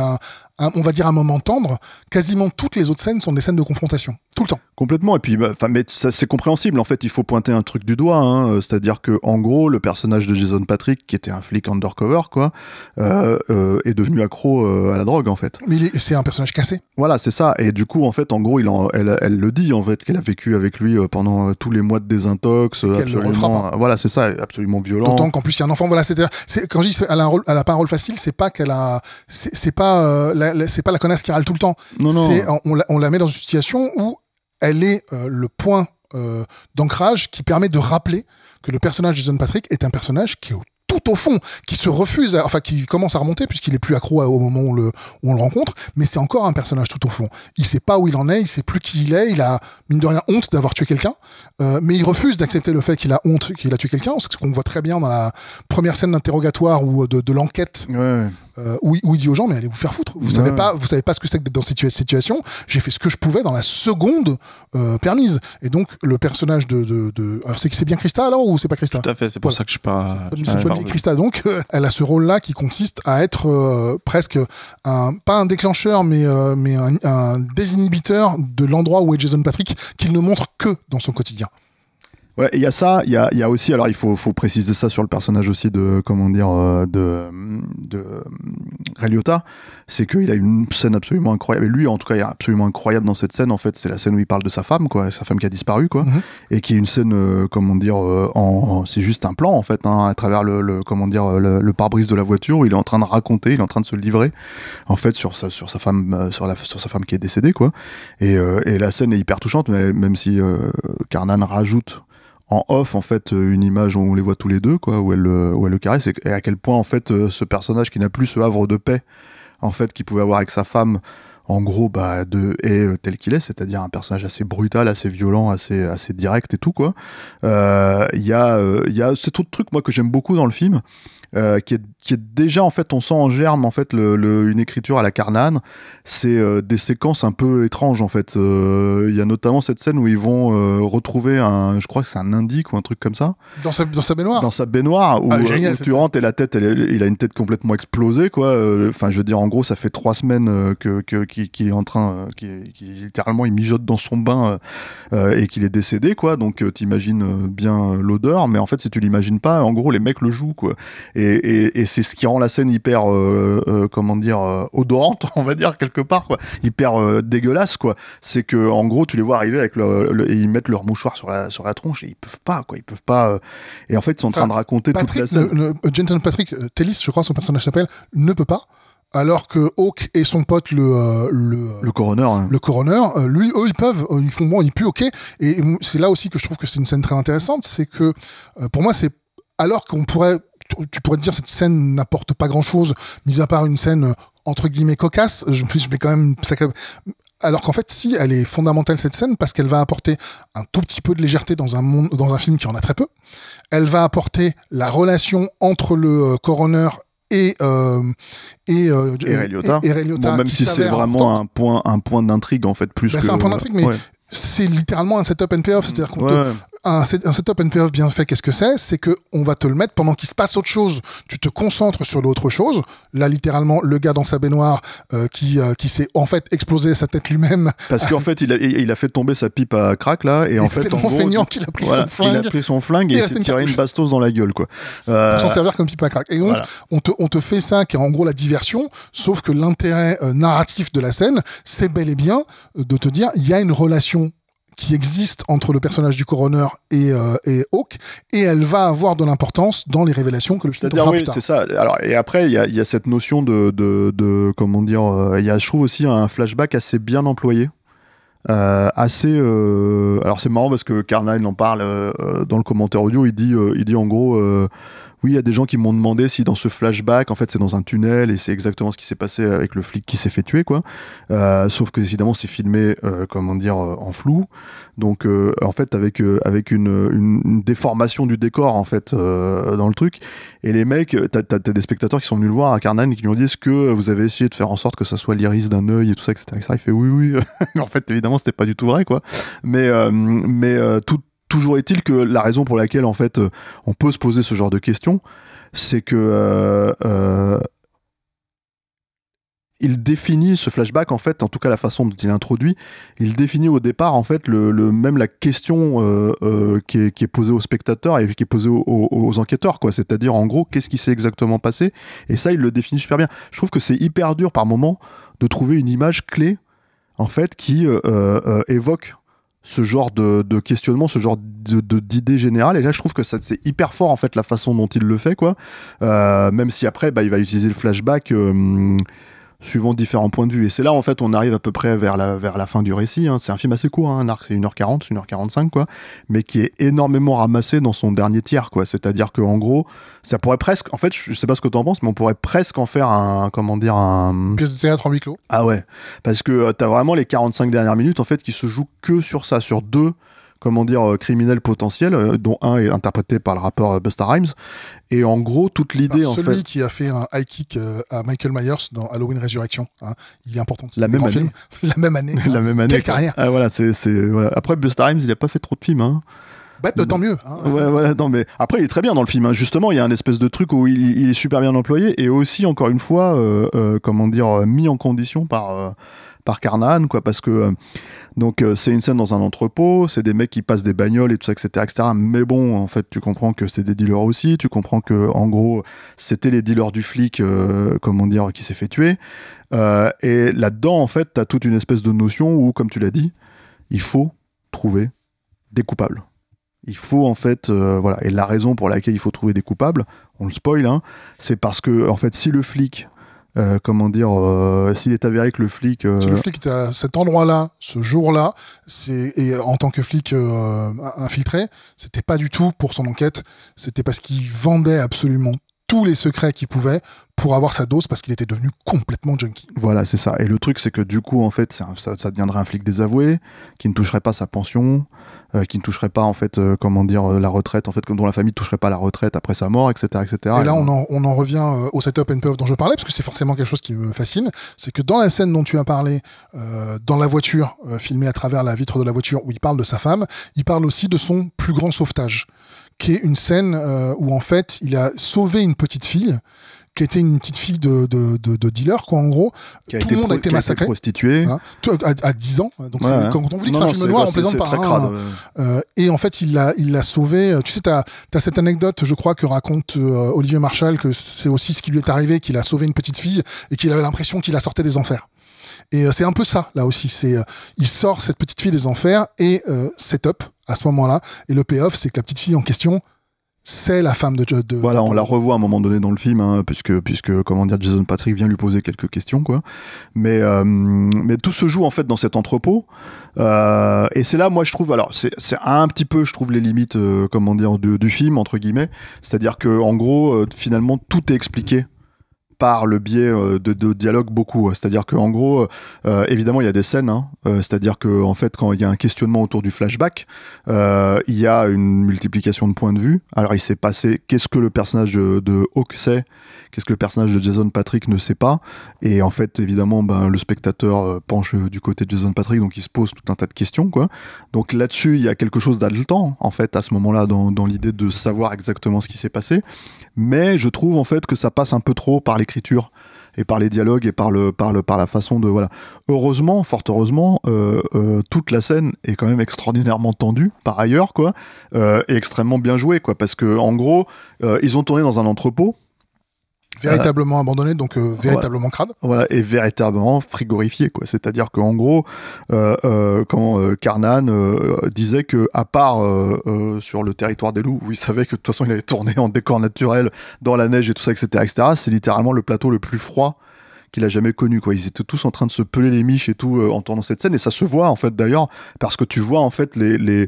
on va dire un moment tendre, quasiment toutes les autres scènes sont des scènes de confrontation, tout le temps. Complètement, et puis mais ça c'est compréhensible en fait. Il faut pointer un truc du doigt, hein, c'est-à-dire que en gros le personnage de Jason Patric, qui était un flic undercover, quoi, est devenu accro à la drogue en fait. Mais c'est un personnage cassé. Voilà, c'est ça. Et du coup en fait en gros elle le dit en fait qu'elle a vécu avec lui pendant tous les mois de désintox, absolument. Voilà, c'est ça, absolument violent. D'autant qu'en plus il y a un enfant. Voilà, c'est quand je dis elle a pas un rôle facile, c'est pas qu'elle a, c'est pas c'est pas la connasse qui râle tout le temps. Non. On la met dans une situation où elle est le point d'ancrage qui permet de rappeler que le personnage de Jason Patric est un personnage qui est tout au fond, qui se refuse, qui commence à remonter puisqu'il est plus accro au moment où on le rencontre, mais c'est encore un personnage tout au fond. Il sait pas où il en est, il sait plus qui il est, il a mine de rien honte d'avoir tué quelqu'un, mais il refuse d'accepter le fait qu'il a honte qu'il a tué quelqu'un, ce qu'on voit très bien dans la première scène d'interrogatoire ou de l'enquête. Ouais. Où il dit aux gens mais allez vous faire foutre, vous savez pas ce que c'est que d'être dans cette situation, j'ai fait ce que je pouvais dans la seconde permise. Et donc le personnage alors c'est bien Krista alors ou c'est pas Krista? Tout à fait, c'est pour ça que je suis pas Krista, donc elle a ce rôle là qui consiste à être presque pas un déclencheur mais un désinhibiteur de l'endroit où est Jason Patric, qu'il ne montre que dans son quotidien. Ouais, il y a ça, il y a aussi, alors il faut préciser ça sur le personnage aussi de, comment dire, de Ray Liotta, c'est qu'il a une scène absolument incroyable, et lui en tout cas il est absolument incroyable dans cette scène, en fait, c'est la scène où il parle de sa femme, quoi, sa femme qui a disparu, quoi, et qui est une scène, comment dire, c'est juste un plan, en fait, hein, à travers comment dire, le pare-brise de la voiture, où il est en train de raconter, il est en train de se livrer, en fait, sur sa femme, sur sa femme qui est décédée, quoi, et la scène est hyper touchante, mais même si Carnan rajoute en off, en fait, une image où on les voit tous les deux, quoi, où elle le caresse, et à quel point, en fait, ce personnage qui n'a plus ce havre de paix, en fait, qu'il pouvait avoir avec sa femme, en gros, est tel qu'il est, c'est-à-dire un personnage assez brutal, assez violent, assez direct et tout, quoi. Il y a cet autre truc, moi, que j'aime beaucoup dans le film, qui est déjà, en fait, on sent en germe, en fait, une écriture à la Carnan. C'est des séquences un peu étranges, en fait. Il y a notamment cette scène où ils vont retrouver je crois que c'est un indique ou un truc comme ça. Dans sa baignoire. Dans sa baignoire, où tu rentres et la tête, il a une tête complètement explosée, quoi. Enfin, je veux dire, en gros, ça fait 3 semaines qu'il est en train, littéralement, il mijote dans son bain et qu'il est décédé, quoi. Donc, t'imagines bien l'odeur, mais en fait, si tu l'imagines pas, en gros, les mecs le jouent, quoi. Et c'est ce qui rend la scène hyper, comment dire, odorante, on va dire, quelque part, quoi. Hyper dégueulasse, quoi. C'est que, en gros, tu les vois arriver avec et ils mettent leur mouchoir sur la tronche et ils peuvent pas, quoi. Ils peuvent pas. Et en fait, ils sont en train de raconter toute la scène. Jensen Patrick Tellis, je crois, son personnage s'appelle, ne peut pas. Alors que Hawk et son pote le coroner, hein. Le coroner, lui, eux, ils peuvent, ils font bon, ils puent, ok. Et c'est là aussi que je trouve que c'est une scène très intéressante, c'est que pour moi, c'est alors tu pourrais te dire cette scène n'apporte pas grand chose, mis à part une scène entre guillemets cocasse. Je mets quand même alors qu'en fait, si, elle est fondamentale, cette scène, parce qu'elle va apporter un tout petit peu de légèreté dans un film qui en a très peu. Elle va apporter la relation entre le coroner et Ray Liotta. Bon, même si c'est vraiment un point d'intrigue, en fait, plus que... C'est un point d'intrigue, mais c'est littéralement un setup and payoff, c'est-à-dire un setup and payoff bien fait, qu'est-ce que c'est que on va te le mettre pendant qu'il se passe autre chose, tu te concentres sur l'autre chose. Là, littéralement, le gars dans sa baignoire qui s'est en fait explosé sa tête lui-même parce qu'en fait il a fait tomber sa pipe à crack là, et en fait, c'est tellement feignant qu'il a pris son flingue. Il a pris son flingue et il s'est tiré une bastos dans la gueule, quoi, pour s'en servir comme pipe à crack. Et donc on te fait ça qui est en gros la diversion, sauf que l'intérêt narratif de la scène, c'est bel et bien de te dire il y a une relation qui existe entre le personnage du coroner et Hawk, et elle va avoir de l'importance dans les révélations que le film donnera plus tard. C'est ça. Alors, et après, il y a cette notion de comment dire, il y a, je trouve aussi, un flashback assez bien employé. Alors c'est marrant parce que Carnine en parle dans le commentaire audio, il dit en gros oui, il y a des gens qui m'ont demandé si dans ce flashback, en fait, c'est dans un tunnel et c'est exactement ce qui s'est passé avec le flic qui s'est fait tuer, quoi. Sauf que, évidemment, c'est filmé, comment dire, en flou. Donc, en fait, avec une déformation du décor, en fait, dans le truc. Et les mecs, t'as des spectateurs qui sont venus le voir à Carnan et qui lui ont dit, est-ce que vous avez essayé de faire en sorte que ça soit l'iris d'un œil et tout ça, etc. Il fait oui. Mais en fait, évidemment, c'était pas du tout vrai, quoi. Mais toujours est-il que la raison pour laquelle, en fait, on peut se poser ce genre de questions, c'est que il définit ce flashback, en fait, en tout cas la façon dont il introduit, il définit au départ, en fait, même la question qui est posée aux spectateurs et qui est posée aux enquêteurs, quoi. C'est-à-dire, en gros, qu'est-ce qui s'est exactement passé? Et ça, il le définit super bien. Je trouve que c'est hyper dur, par moment, de trouver une image clé, en fait, qui évoque ce genre de questionnement, ce genre d'idée générale. Et là, je trouve que c'est hyper fort, en fait, la façon dont il le fait, quoi. Même si après, il va utiliser le flashback suivant différents points de vue. Et c'est là, en fait, on arrive à peu près vers la fin du récit. Hein. C'est un film assez court, hein, un arc, c'est 1h40, 1h45, quoi. Mais qui est énormément ramassé dans son dernier tiers, quoi. C'est-à-dire qu'en gros, ça pourrait presque... En fait, je sais pas ce que t'en penses, mais on pourrait presque en faire une pièce de théâtre en huis clos. Ah ouais. Parce que t'as vraiment les 45 dernières minutes, en fait, qui se jouent que sur ça, sur deux, criminels potentiels, dont un est interprété par le rappeur Busta Rhymes. Et en gros, toute l'idée, en fait... Celui qui a fait un high kick à Michael Myers dans Halloween Résurrection. Hein, il est important. La même année. Film. La même année. La même année. Quelle carrière. Ah, voilà, voilà. Après, Busta Rhymes, il a pas fait trop de films, hein. Tant mieux. Hein. Ouais, non, mais après, il est très bien dans le film. Hein. Justement, il y a un espèce de truc où il est super bien employé et aussi, encore une fois, mis en condition par par Carnahan, quoi, parce que donc c'est une scène dans un entrepôt, c'est des mecs qui passent des bagnoles et tout ça, etc. Mais bon, en fait, tu comprends que c'est des dealers aussi, tu comprends que en gros, c'était les dealers du flic, comment dire, qui s'est fait tuer. Et là-dedans, en fait, t'as toute une espèce de notion où, comme tu l'as dit, il faut trouver des coupables. Il faut en fait, voilà. Et la raison pour laquelle il faut trouver des coupables, on le spoil, hein, c'est parce que en fait, si le flic comment dire, s'il est avéré que le flic... Si le flic était à cet endroit-là, ce jour-là, et en tant que flic infiltré, c'était pas du tout pour son enquête, c'était parce qu'il vendait absolument tous les secrets qu'il pouvait pour avoir sa dose, parce qu'il était devenu complètement junkie. Voilà, c'est ça. Et le truc, c'est que du coup, en fait, ça deviendrait un flic désavoué, qui ne toucherait pas sa pension, qui ne toucherait pas, en fait, comment dire, la retraite, en fait, dont la famille ne toucherait pas la retraite après sa mort, etc. etc. Et là, on en revient au setup and payoff dont je parlais, parce que c'est forcément quelque chose qui me fascine. C'est que dans la scène dont tu as parlé, dans la voiture, filmée à travers la vitre de la voiture, où il parle de sa femme, il parle aussi de son plus grand sauvetage, qui est une scène où, en fait, il a sauvé une petite fille, qui était une petite fille de dealer, quoi, en gros. Tout le monde a été massacré. Qui a été prostituée. Hein, à 10 ans. Donc, quand on vous dit que c'est un film noir, on plaisante pas. Et en fait, il l'a sauvé. Tu sais, t'as cette anecdote, je crois, que raconte Olivier Marchal, que c'est aussi ce qui lui est arrivé, qu'il a sauvé une petite fille et qu'il avait l'impression qu'il la sortait des enfers. Et c'est un peu ça, là aussi. Il sort cette petite fille des enfers et setup à ce moment-là. Et le payoff, c'est que la petite fille en question, c'est la femme de voilà, on la revoit à un moment donné dans le film, hein, puisque comment dire, Jason Patric vient lui poser quelques questions, quoi. Mais tout se joue en fait dans cet entrepôt, et c'est là, moi je trouve, alors c'est un petit peu, je trouve, les limites, comment dire, du film, entre guillemets, c'est-à-dire que en gros, finalement, tout est expliqué par le biais de dialogue beaucoup. C'est-à-dire qu'en gros, évidemment, il y a des scènes, hein, c'est-à-dire qu'en fait, quand il y a un questionnement autour du flashback, il y a une multiplication de points de vue. Alors, il s'est passé, qu'est-ce que le personnage de Hawk sait, qu'est-ce que le personnage de Jason Patric ne sait pas, et en fait, évidemment, le spectateur penche du côté de Jason Patric, donc il se pose tout un tas de questions, quoi. Donc là-dessus, il y a quelque chose d'haletant, en fait, à ce moment-là, dans l'idée de savoir exactement ce qui s'est passé, mais je trouve, en fait, que ça passe un peu trop par l'écriture et par les dialogues et par la façon de, voilà. Heureusement, fort heureusement, toute la scène est quand même extraordinairement tendue par ailleurs, quoi, et extrêmement bien jouée, quoi, parce que en gros, ils ont tourné dans un entrepôt véritablement abandonné, donc véritablement crade. Voilà, et véritablement frigorifié, quoi. C'est-à-dire qu'en gros, quand Carnahan disait que, à part sur le territoire des loups, où il savait que de toute façon il avait tourné en décor naturel, dans la neige et tout ça, etc., c'est littéralement le plateau le plus froid qu'il a jamais connu, quoi. Ils étaient tous en train de se peler les miches et tout en tournant cette scène, et ça se voit en fait d'ailleurs, parce que tu vois en fait les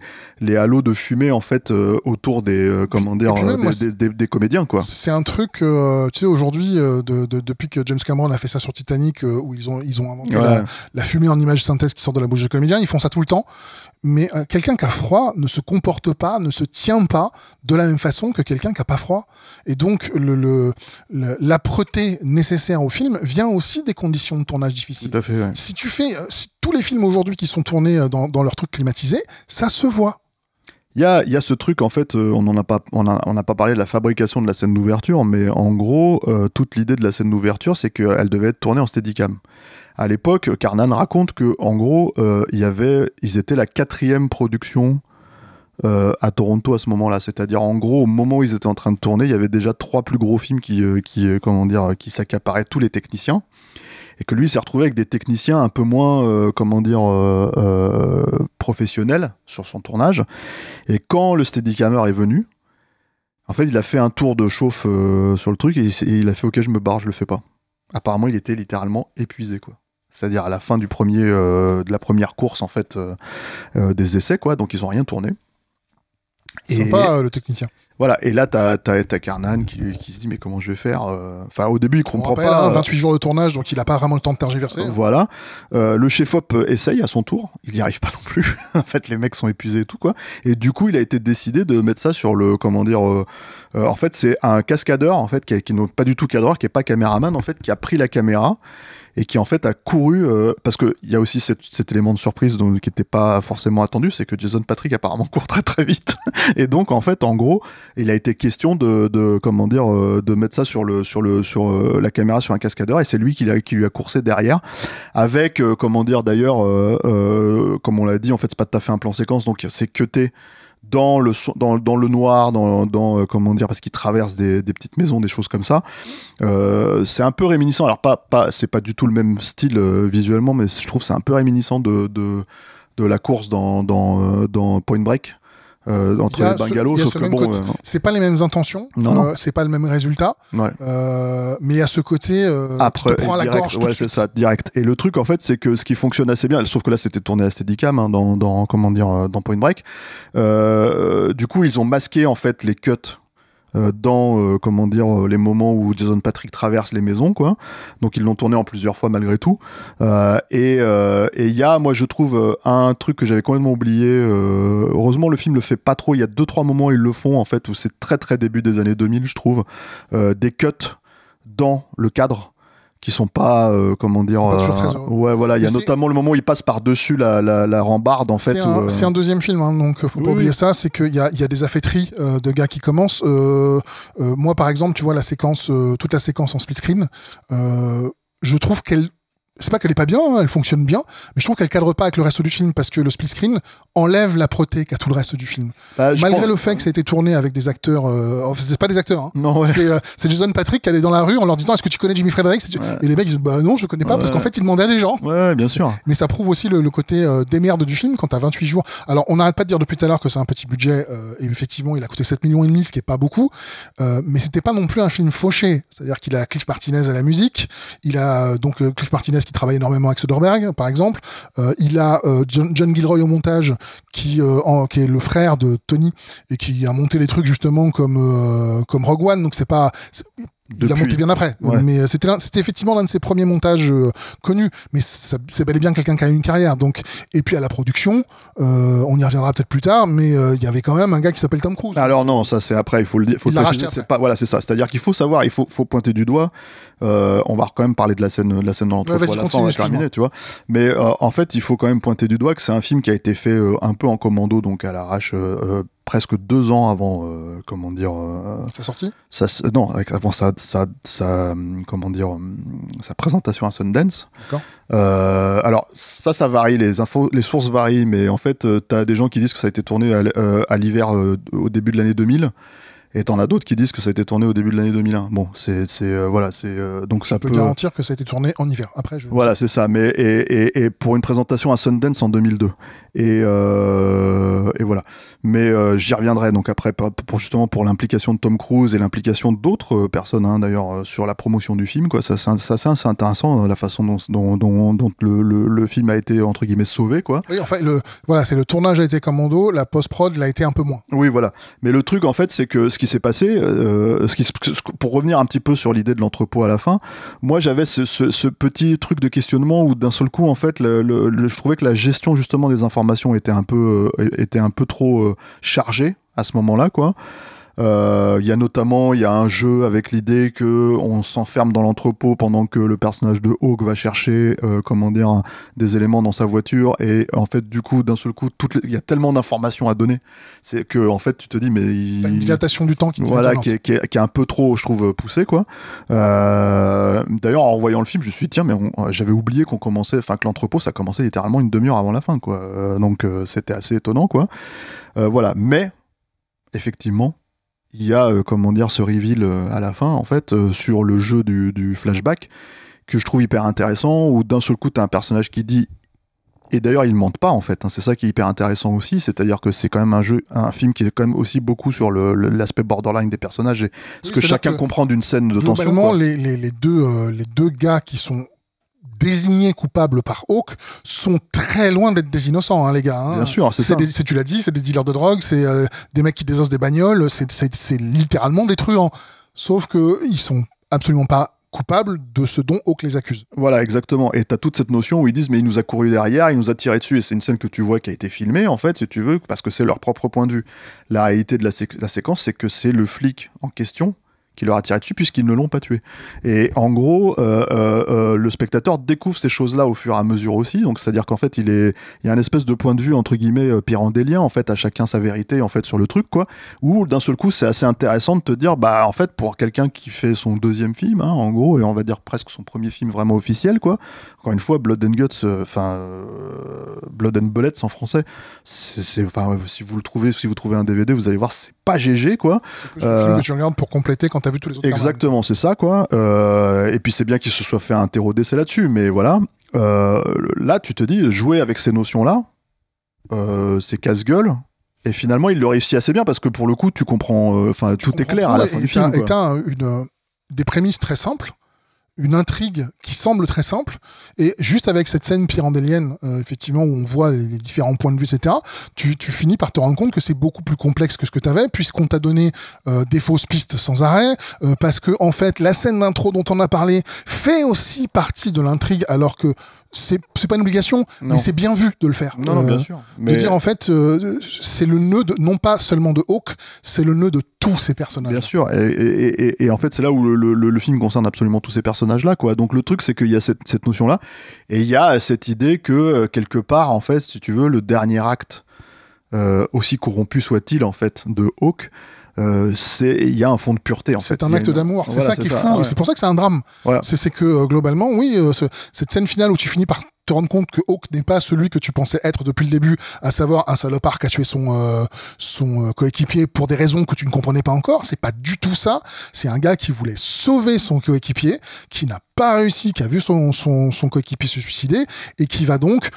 halos de fumée en fait autour des comment dire des comédiens, quoi. C'est un truc tu sais, aujourd'hui depuis que James Cameron a fait ça sur Titanic, où ils ont inventé la fumée en image synthèse qui sort de la bouche des comédiens, ils font ça tout le temps. Mais quelqu'un qui a froid ne se comporte pas, ne se tient pas de la même façon que quelqu'un qui a pas froid. Et donc l'âpreté nécessaire au film vient aussi des conditions de tournage difficiles. Tout à fait, ouais. Si tous les films aujourd'hui qui sont tournés dans leur truc climatisé, ça se voit. Il y a ce truc, en fait, on n'a pas parlé de la fabrication de la scène d'ouverture, mais en gros, toute l'idée de la scène d'ouverture, c'est qu'elle devait être tournée en steadicam. À l'époque, Carnahan raconte que, en gros, ils étaient la 4e production à Toronto à ce moment-là. C'est-à-dire, en gros, au moment où ils étaient en train de tourner, il y avait déjà 3 plus gros films qui s'accaparaient tous les techniciens. Et que lui s'est retrouvé avec des techniciens un peu moins, professionnels sur son tournage. Et quand le Steadicammer est venu, en fait, il a fait un tour de chauffe sur le truc et il a fait « Ok, je me barre, je le fais pas ». Apparemment, il était littéralement épuisé, quoi. C'est-à-dire à la fin de la première course, en fait, des essais, quoi. Donc, ils ont rien tourné. Sympa, le technicien. Voilà, et là, t'as Carnahan qui se dit, mais comment je vais faire Enfin, au début, il comprend pas. 28 jours de tournage, donc il a pas vraiment le temps de tergiverser. Voilà. Le chef-op essaye à son tour. Il n'y arrive pas non plus. En fait, les mecs sont épuisés et tout, quoi. Et du coup, il a été décidé de mettre ça sur le, en fait, c'est un cascadeur, en fait, qui n'est pas du tout cadreur, qui est pas caméraman, en fait, qui a pris la caméra et qui en fait a couru parce que il y a aussi cet élément de surprise qui n'était pas forcément attendu, c'est que Jason Patric apparemment court très très vite et donc en fait en gros il a été question de comment dire de mettre ça sur la caméra sur un cascadeur et c'est lui qui lui a coursé derrière avec comment dire d'ailleurs comme on l'a dit en fait c'est pas tout à fait un plan séquence donc c'est cuté dans le noir, comment dire, parce qu'il traverse des petites maisons, des choses comme ça. C'est un peu réminiscent. Alors c'est pas du tout le même style visuellement, mais je trouve que c'est un peu réminiscent de la course dans Point Break. Entre les bungalows, sauf que bon, c'est pas les mêmes intentions, c'est pas le même résultat, ouais. Mais il y a ce côté après, qui te prend à la gorge tout de c'est suite. ça, direct. Et le truc en fait, c'est que ce qui fonctionne assez bien, sauf que là c'était tourné à Steadicam dans comment dire dans Point Break. Du coup, ils ont masqué en fait les cuts. Dans comment dire les moments où Jason Patric traverse les maisons quoi, donc ils l'ont tourné en plusieurs fois malgré tout et il y a moi je trouve un truc que j'avais complètement oublié, heureusement le film le fait pas trop, il y a 2-3 moments où ils le font en fait où c'est très très début des années 2000 je trouve, des cuts dans le cadre qui sont pas comment dire ouais voilà il y a notamment le moment où il passe par dessus la rambarde en fait c'est un deuxième film hein, donc faut pas oublier ça, c'est qu'il y a des affaîtries de gars qui commencent moi par exemple tu vois la séquence toute la séquence en split screen je trouve qu'elle c'est pas qu'elle est pas bien, hein, elle fonctionne bien, mais je trouve qu'elle cadre pas avec le reste du film parce que le split screen enlève la proté qu'a tout le reste du film. Malgré le fait que ça a été tourné avec des acteurs, c'est pas des acteurs, hein. Non, ouais. C'est Jason Patric qui allait dans la rue en leur disant est-ce que tu connais Jimi Fredericks et les mecs disent bah non je connais pas parce qu'en fait il demandait à des gens. Ouais bien sûr. Mais ça prouve aussi le côté démerde du film quand t'as 28 jours. Alors on n'arrête pas de dire depuis tout à l'heure que c'est un petit budget et effectivement il a coûté 7,5 millions ce qui est pas beaucoup, mais c'était pas non plus un film fauché, c'est-à-dire qu'il a Cliff Martinez à la musique, il a donc Cliff Martinez qui travaille énormément avec Soderbergh par exemple, il a John Gilroy au montage qui est le frère de Tony et qui a monté les trucs justement comme Rogue One, donc il a monté bien après, ouais. Mais c'était effectivement l'un de ses premiers montages connus, mais c'est bel et bien quelqu'un qui a eu une carrière. Donc, et puis à la production, on y reviendra peut-être plus tard, mais il y avait quand même un gars qui s'appelle Tom Cruise. Alors non, ça c'est après, il faut le dire, faut le préciser, c'est pas, voilà, c'est ça. C'est-à-dire qu'il faut savoir, il faut pointer du doigt. On va quand même parler de la scène dans l'entrepôt à la fin, on va terminer, tu vois. Mais en fait, il faut quand même pointer du doigt que c'est un film qui a été fait un peu en commando, donc à l'arrache. Presque 2 ans avant, comment dire, sa sortie. Non, avant sa comment dire, sa présentation à Sundance. D'accord. Alors ça varie, les sources varient, mais en fait, t'as des gens qui disent que ça a été tourné à l'hiver au début de l'année 2000. Et t'en as d'autres qui disent que ça a été tourné au début de l'année 2001. Bon, voilà, donc ça peut garantir que ça a été tourné en hiver. Après, voilà, c'est ça. Mais et pour une présentation à Sundance en 2002. Et voilà. Mais j'y reviendrai donc après justement pour l'implication de Tom Cruise et l'implication d'autres personnes hein, d'ailleurs sur la promotion du film quoi. Ça c'est intéressant la façon dont le film a été entre guillemets sauvé quoi. Oui, enfin voilà, c'est le tournage a été commando, la post-prod l'a été un peu moins. Oui, voilà. Mais le truc en fait, c'est que ce qui s'est passé, pour revenir un petit peu sur l'idée de l'entrepôt à la fin, moi j'avais ce petit truc de questionnement où d'un seul coup en fait, je trouvais que la gestion justement des informations était un peu trop chargée à ce moment-là quoi. Il y a un jeu avec l'idée que on s'enferme dans l'entrepôt pendant que le personnage de Hawk va chercher des éléments dans sa voiture et en fait du coup d'un seul coup il y a tellement d'informations à donner c'est que en fait tu te dis mais une dilatation du temps qui est un peu trop je trouve poussée quoi. D'ailleurs en revoyant le film je me suis dit tiens mais j'avais oublié que l'entrepôt ça commençait littéralement une demi-heure avant la fin quoi. Donc c'était assez étonnant quoi. Voilà, mais effectivement il y a ce reveal à la fin en fait sur le jeu du flashback que je trouve hyper intéressant où d'un seul coup t'as un personnage qui dit et d'ailleurs ils mentent pas en fait hein, c'est ça qui est hyper intéressant aussi, c'est-à-dire que c'est quand même un film qui est quand même aussi beaucoup sur l'aspect borderline des personnages et ce que chacun comprend d'une scène de tension. Globalement les deux gars qui sont désignés coupables par Hawk sont très loin d'être des innocents hein, les gars hein. Bien sûr, tu l'as dit, c'est des dealers de drogue, c'est des mecs qui désossent des bagnoles, c'est littéralement des truands, sauf que ils sont absolument pas coupables de ce dont Hawk les accuse. Voilà, exactement. Et t'as toute cette notion où ils disent mais il nous a couru derrière, il nous a tiré dessus, et c'est une scène que tu vois qui a été filmée en fait si tu veux, parce que c'est leur propre point de vue. La réalité de la séquence c'est que c'est le flic en question qui leur a tiré dessus puisqu'ils ne l'ont pas tué. Et en gros, le spectateur découvre ces choses-là au fur et à mesure aussi. Donc c'est-à-dire qu'en fait, il y a un espèce de point de vue entre guillemets pyrrhandélien, en fait, à chacun sa vérité en fait sur le truc, quoi. Où d'un seul coup, c'est assez intéressant de te dire, bah en fait, pour quelqu'un qui fait son deuxième film, hein, en gros, et on va dire presque son premier film vraiment officiel, quoi. Encore une fois, Blood and Guts, Blood and Bullets en français, si vous trouvez un DVD, vous allez voir, c'est pas GG, quoi. C'est plus un film que tu regardes pour compléter quand t'as vu tous les autres. Exactement, c'est ça, quoi. Et puis c'est bien qu'il se soit fait un terreau d'essai là-dessus, mais voilà. Là, tu te dis, jouer avec ces notions-là, c'est casse-gueule. Et finalement, il le réussit assez bien parce que pour le coup, tu comprends. Tout est clair à la fin du film. Et t'as des prémices très simples, une intrigue qui semble très simple, et juste avec cette scène pyrrhandélienne, effectivement, où on voit les différents points de vue, etc., tu finis par te rendre compte que c'est beaucoup plus complexe que ce que tu avais, puisqu'on t'a donné des fausses pistes sans arrêt, parce que en fait, la scène d'intro dont on a parlé fait aussi partie de l'intrigue, alors que c'est pas une obligation, mais c'est bien vu de le faire. Non, bien sûr. De dire en fait, c'est le nœud non pas seulement de Hawk, c'est le nœud de tous ces personnages. Bien sûr, et en fait c'est là où le film concerne absolument tous ces personnages-là, quoi. Donc le truc c'est qu'il y a cette notion-là, et il y a cette idée que quelque part, en fait, si tu veux, le dernier acte, aussi corrompu soit-il en fait, de Hawk, il y a un fond de pureté en fait. C'est un acte d'amour, c'est ça qui est fou, ouais. et c'est pour ça que c'est un drame. Voilà. C'est que globalement, oui, cette scène finale où tu finis par te rendre compte que Hawk n'est pas celui que tu pensais être depuis le début, à savoir un salopard qui a tué son coéquipier pour des raisons que tu ne comprenais pas encore, c'est pas du tout ça. C'est un gars qui voulait sauver son coéquipier, qui n'a pas réussi, qui a vu son coéquipier se suicider, et qui va donc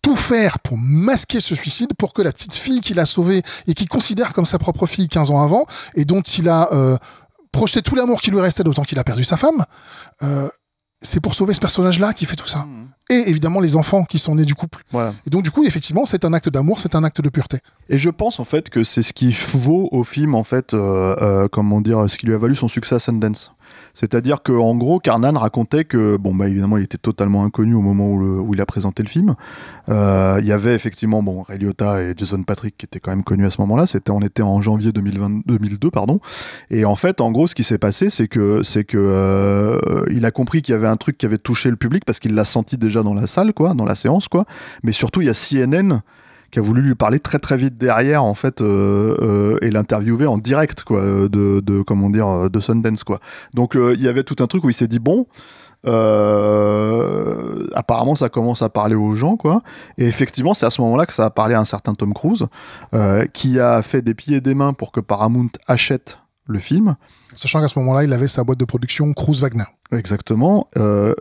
tout faire pour masquer ce suicide, pour que la petite fille qu'il a sauvée et qu'il considère comme sa propre fille 15 ans avant, et dont il a projeté tout l'amour qui lui restait d'autant qu'il a perdu sa femme, c'est pour sauver ce personnage-là qui fait tout ça. Et évidemment les enfants qui sont nés du couple. Voilà. Et donc du coup, effectivement, c'est un acte d'amour, c'est un acte de pureté. Et je pense en fait que c'est ce qui vaut au film, en fait, ce qui lui a valu son succès à Sundance. C'est-à-dire qu'en gros, Carnan racontait que, évidemment, il était totalement inconnu au moment où il a présenté le film. Il y avait effectivement, Ray Liotta et Jason Patric qui étaient quand même connus à ce moment-là. On était en janvier 2002, pardon. Et en fait, en gros, ce qui s'est passé, c'est que il a compris qu'il y avait un truc qui avait touché le public parce qu'il l'a senti déjà dans la salle, quoi, dans la séance, quoi. Mais surtout, il y a CNN qui a voulu lui parler très très vite derrière, en fait, et l'interviewer en direct, quoi, de Sundance, quoi. Donc il y avait tout un truc où il s'est dit apparemment ça commence à parler aux gens, quoi. Et effectivement, c'est à ce moment-là que ça a parlé à un certain Tom Cruise, qui a fait des pieds et des mains pour que Paramount achète le film. Sachant qu'à ce moment-là, il avait sa boîte de production Cruise Wagner. Exactement.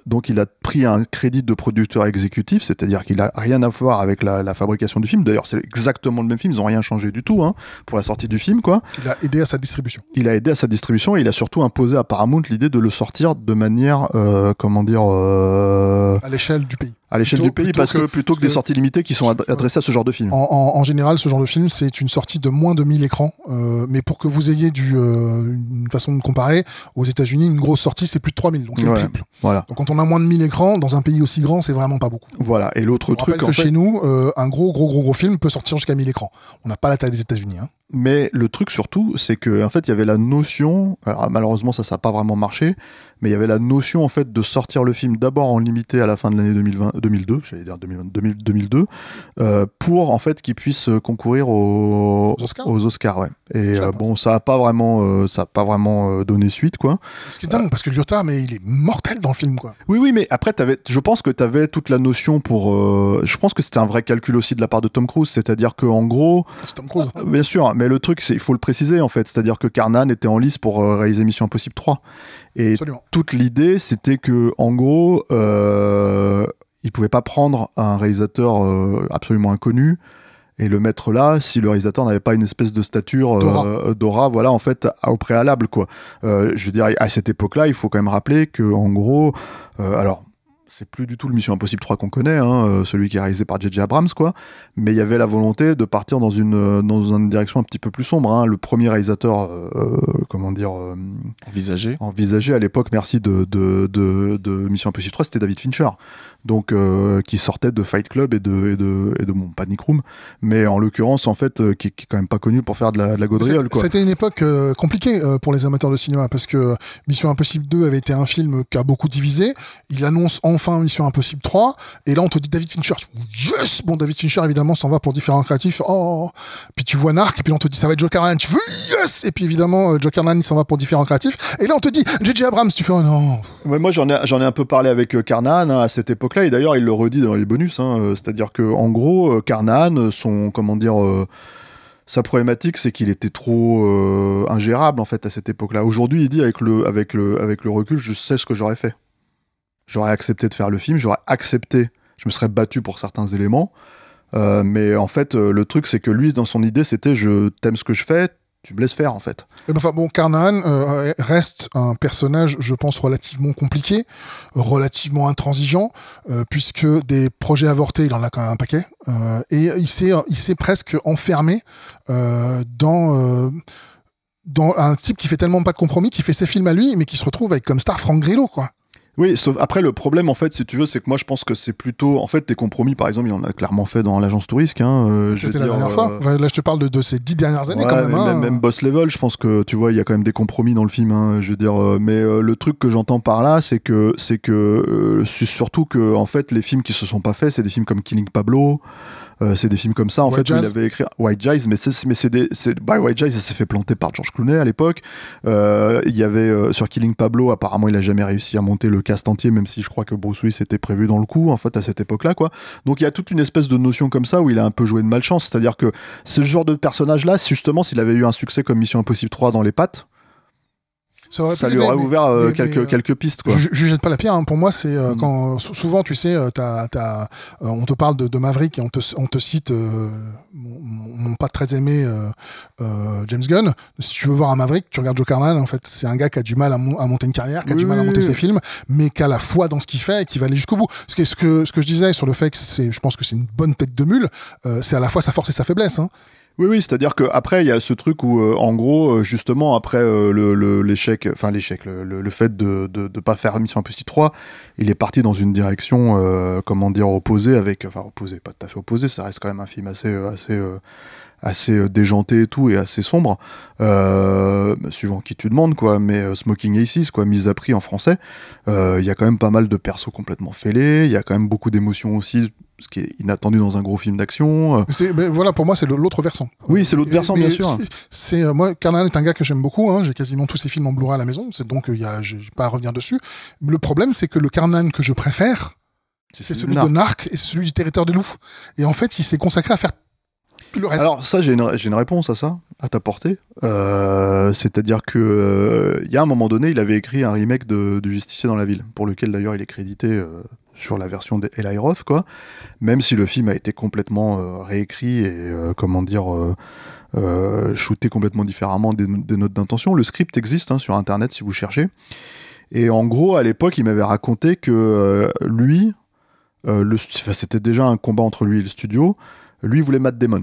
Donc il a pris un crédit de producteur exécutif, c'est-à-dire qu'il a rien à voir avec la fabrication du film. D'ailleurs, c'est exactement le même film, ils n'ont rien changé du tout, hein, pour la sortie du film, quoi. Il a aidé à sa distribution. Il a aidé à sa distribution et il a surtout imposé à Paramount l'idée de le sortir de manière, à l'échelle du pays. À l'échelle du pays, plutôt que des sorties limitées qui sont adressées à ce genre de film. En général, ce genre de film, c'est une sortie de moins de 1000 écrans. Mais pour que vous ayez une façon de comparer, aux États-Unis, une grosse sortie, c'est plus de 3000. Donc c'est le triple. Voilà. Donc quand on a moins de 1000 écrans, dans un pays aussi grand, c'est vraiment pas beaucoup. Voilà. Et l'autre truc, chez nous, un gros film peut sortir jusqu'à 1000 écrans. On n'a pas la taille des États-Unis, hein. Mais le truc surtout, c'est que en fait, il y avait la notion, alors malheureusement ça n'a pas vraiment marché, mais il y avait la notion en fait de sortir le film d'abord en limité à la fin de l'année 2002, pour en fait qu'il puisse concourir aux Oscars, ouais. Et ça n'a pas vraiment donné suite, quoi. Ce qui est dingue, parce que Liotta, mais il est mortel dans le film, quoi. Oui, mais après je pense que tu avais toute la notion pour, je pense que c'était un vrai calcul aussi de la part de Tom Cruise, c'est-à-dire que en gros, c'est Tom Cruise, hein. Bien sûr, mais le truc, il faut le préciser en fait, c'est-à-dire que Carnan était en lice pour réaliser Mission Impossible 3. Et absolument. Toute l'idée, c'était que en gros, il pouvait pas prendre un réalisateur absolument inconnu et le mettre là si le réalisateur n'avait pas une espèce de stature d'aura, voilà, en fait, au préalable, quoi. Je veux dire, à cette époque-là, il faut quand même rappeler que en gros, alors. C'est plus du tout le Mission Impossible 3 qu'on connaît, hein, celui qui est réalisé par J.J. Abrams, quoi. Mais il y avait la volonté de partir dans une direction un petit peu plus sombre, hein. Le premier réalisateur, envisagé à l'époque, merci, de Mission Impossible 3, c'était David Fincher. donc qui sortait de Fight Club et de mon Panic Room, mais en l'occurrence en fait qui est quand même pas connu pour faire de la gaudriole, quoi. C'était une époque compliquée pour les amateurs de cinéma, parce que Mission Impossible 2 avait été un film qui a beaucoup divisé. Il annonce enfin Mission Impossible 3, et là on te dit David Fincher. Yes, bon, David Fincher évidemment s'en va pour différents créatifs. Oh, puis tu vois Narc, et puis on te dit ça va être Joe Carnahan. Tu fais yes, et puis évidemment Joe Carnahan il s'en va pour différents créatifs. Et là on te dit J.J. Abrams. Tu fais oh non. Ouais, moi j'en ai un peu parlé avec Carnahan à cette époque-là, et d'ailleurs il le redit dans les bonus, c'est-à-dire que en gros Carnahan, sa problématique c'est qu'il était trop ingérable en fait à cette époque-là. Aujourd'hui il dit avec le recul, je sais ce que j'aurais fait. J'aurais accepté de faire le film, je me serais battu pour certains éléments, mais en fait le truc c'est que lui dans son idée c'était je t'aime ce que je fais, tu me laisses faire en fait. Enfin bon, Carnahan reste un personnage, je pense, relativement compliqué, relativement intransigeant, puisque des projets avortés, il en a quand même un paquet, et il s'est presque enfermé dans un type qui fait tellement pas de compromis, qui fait ses films à lui, mais qui se retrouve avec comme star Frank Grillo, quoi. Oui, sauf après le problème en fait, si tu veux, c'est que moi je pense que c'est plutôt en fait des compromis. Par exemple, il en a clairement fait dans l'agence Tourisque. C'était la dernière fois. Enfin, là, je te parle de ces 10 dernières années, ouais, quand même. Même Boss Level, je pense que tu vois, il y a quand même des compromis dans le film. Je veux dire, mais le truc que j'entends par là, c'est surtout que en fait, les films qui se sont pas faits, c'est des films comme Killing Pablo. C'est des films comme ça en White fait Jazz. Où il avait écrit White Jazz, mais White Jazz, il s'est fait planter par George Clooney à l'époque. Il y avait sur Killing Pablo, apparemment il a jamais réussi à monter le cast entier, même si je crois que Bruce Willis était prévu dans le coup en fait à cette époque-là, quoi. Donc il y a toute une espèce de notion comme ça où il a un peu joué de malchance, c'est-à-dire que ce genre de personnage-là, justement s'il avait eu un succès comme Mission Impossible 3 dans les pattes, ça lui aurait ouvert quelques pistes, quoi. Je jette pas la pierre, hein. Pour moi, c'est quand souvent, tu sais, on te parle de Maverick et on te cite mon pas très aimé James Gunn. Si tu veux voir un Maverick, tu regardes Joe Carnahan. En fait, c'est un gars qui a du mal à monter une carrière, qui a du mal à monter ses films, mais qui a la foi dans ce qu'il fait et qui va aller jusqu'au bout. Ce que je disais sur le fait que je pense que c'est une bonne tête de mule, c'est à la fois sa force et sa faiblesse, hein. Oui, c'est-à-dire qu'après, il y a ce truc où, en gros, justement, après le fait de pas faire Mission Impossible 3, il est parti dans une direction, opposée, opposée, pas tout à fait opposée, ça reste quand même un film assez déjanté et tout, et assez sombre, suivant qui tu demandes, quoi, mais Smoking Aces, quoi, mise à prix en français, il y a quand même pas mal de persos complètement fêlés, il y a quand même beaucoup d'émotions aussi, ce qui est inattendu dans un gros film d'action. Voilà, pour moi, c'est l'autre versant. Oui, c'est l'autre versant, bien sûr. Moi, Carnahan est un gars que j'aime beaucoup, hein, j'ai quasiment tous ses films en Blu-ray à la maison, donc j'ai pas à revenir dessus. Le problème, c'est que le Carnahan que je préfère, c'est celui de Narc et c'est celui du Territoire des loups. Et en fait, il s'est consacré à faire le reste. Alors ça, j'ai une réponse à ça, à t'apporter. C'est-à-dire que il y a un moment donné, il avait écrit un remake du Justicier dans la ville, pour lequel d'ailleurs il est crédité sur la version d'Eli Roth, quoi. Même si le film a été complètement réécrit et shooté complètement différemment des notes d'intention. Le script existe sur Internet si vous cherchez. Et en gros, à l'époque, il m'avait raconté que lui, c'était déjà un combat entre lui et le studio. Lui, il voulait Matt Damon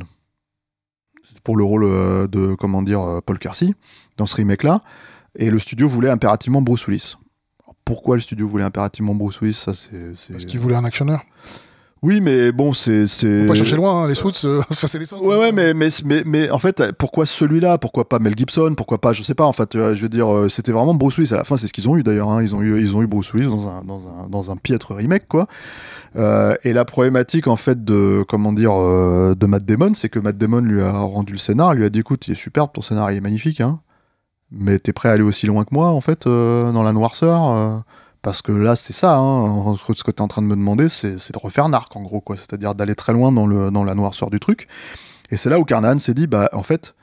pour le rôle de Paul Kersey dans ce remake-là, et le studio voulait impérativement Bruce Willis. Alors, pourquoi le studio voulait impérativement Bruce Willis, ça c'est... Parce qu'il voulait un actionneur. Oui, mais bon, c'est... Faut pas chercher loin, hein, les Suits, c'est les Suits. Ouais, mais en fait, pourquoi celui-là? Pourquoi pas Mel Gibson? Pourquoi pas, je sais pas, en fait, je veux dire, c'était vraiment Bruce Willis. À la fin, c'est ce qu'ils ont eu d'ailleurs, hein. Ils ont eu Bruce Willis dans un piètre remake, quoi. Et la problématique, en fait, de Matt Damon, c'est que Matt Damon lui a rendu le scénar, lui a dit, écoute, il est superbe, ton scénar, il est magnifique, hein. Mais t'es prêt à aller aussi loin que moi, en fait, dans la noirceur parce que là, c'est ça, hein, ce que tu es en train de me demander, c'est de refaire Narc, en gros, quoi. C'est-à-dire d'aller très loin dans la noirceur du truc. Et c'est là où Carnahan s'est dit, en fait,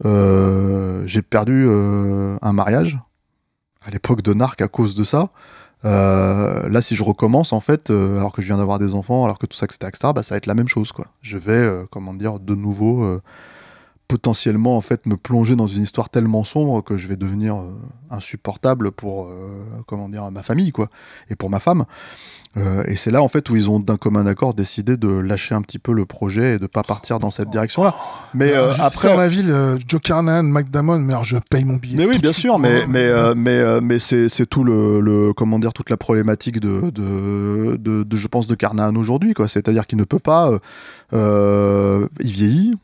j'ai perdu un mariage à l'époque de Narc à cause de ça. Là, si je recommence, en fait, alors que je viens d'avoir des enfants, alors que tout ça, etc., ça va être la même chose, quoi. Je vais, de nouveau potentiellement en fait me plonger dans une histoire tellement sombre que je vais devenir insupportable pour ma famille quoi et pour ma femme. Et c'est là en fait où ils ont d'un commun accord décidé de lâcher un petit peu le projet et de pas partir dans cette direction-là. Mais après dans la ville, Joe Carnahan, Matt Damon, mais alors je paye mon billet. Mais oui, bien sûr, mais c'est tout le comment dire toute la problématique de je pense de Carnahan aujourd'hui quoi. C'est-à-dire qu'il ne peut pas, il vieillit.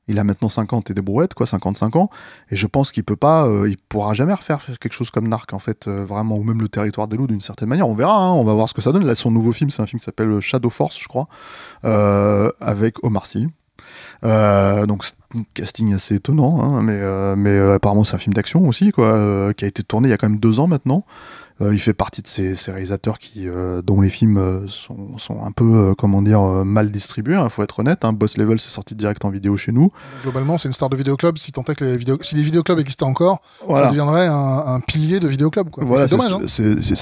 Il a maintenant 50 et des brouettes, 55 ans, et je pense qu'il peut pas, il pourra jamais refaire quelque chose comme Narc, en fait, vraiment, ou même Le Territoire des loups d'une certaine manière. On verra, hein, on va voir ce que ça donne. Là, son nouveau film, c'est un film qui s'appelle Shadow Force, je crois, avec Omar Sy. Donc, c'est un casting assez étonnant, hein, mais apparemment, c'est un film d'action aussi, quoi, qui a été tourné il y a quand même 2 ans maintenant. Il fait partie de ces réalisateurs dont les films sont un peu mal distribués, faut être honnête, hein. Boss Level c'est sorti direct en vidéo chez nous. Globalement c'est une star de vidéoclub, si tant est que si les vidéoclubs existaient encore, ça deviendrait un pilier de vidéoclub quoi. Voilà, c'est dommage hein.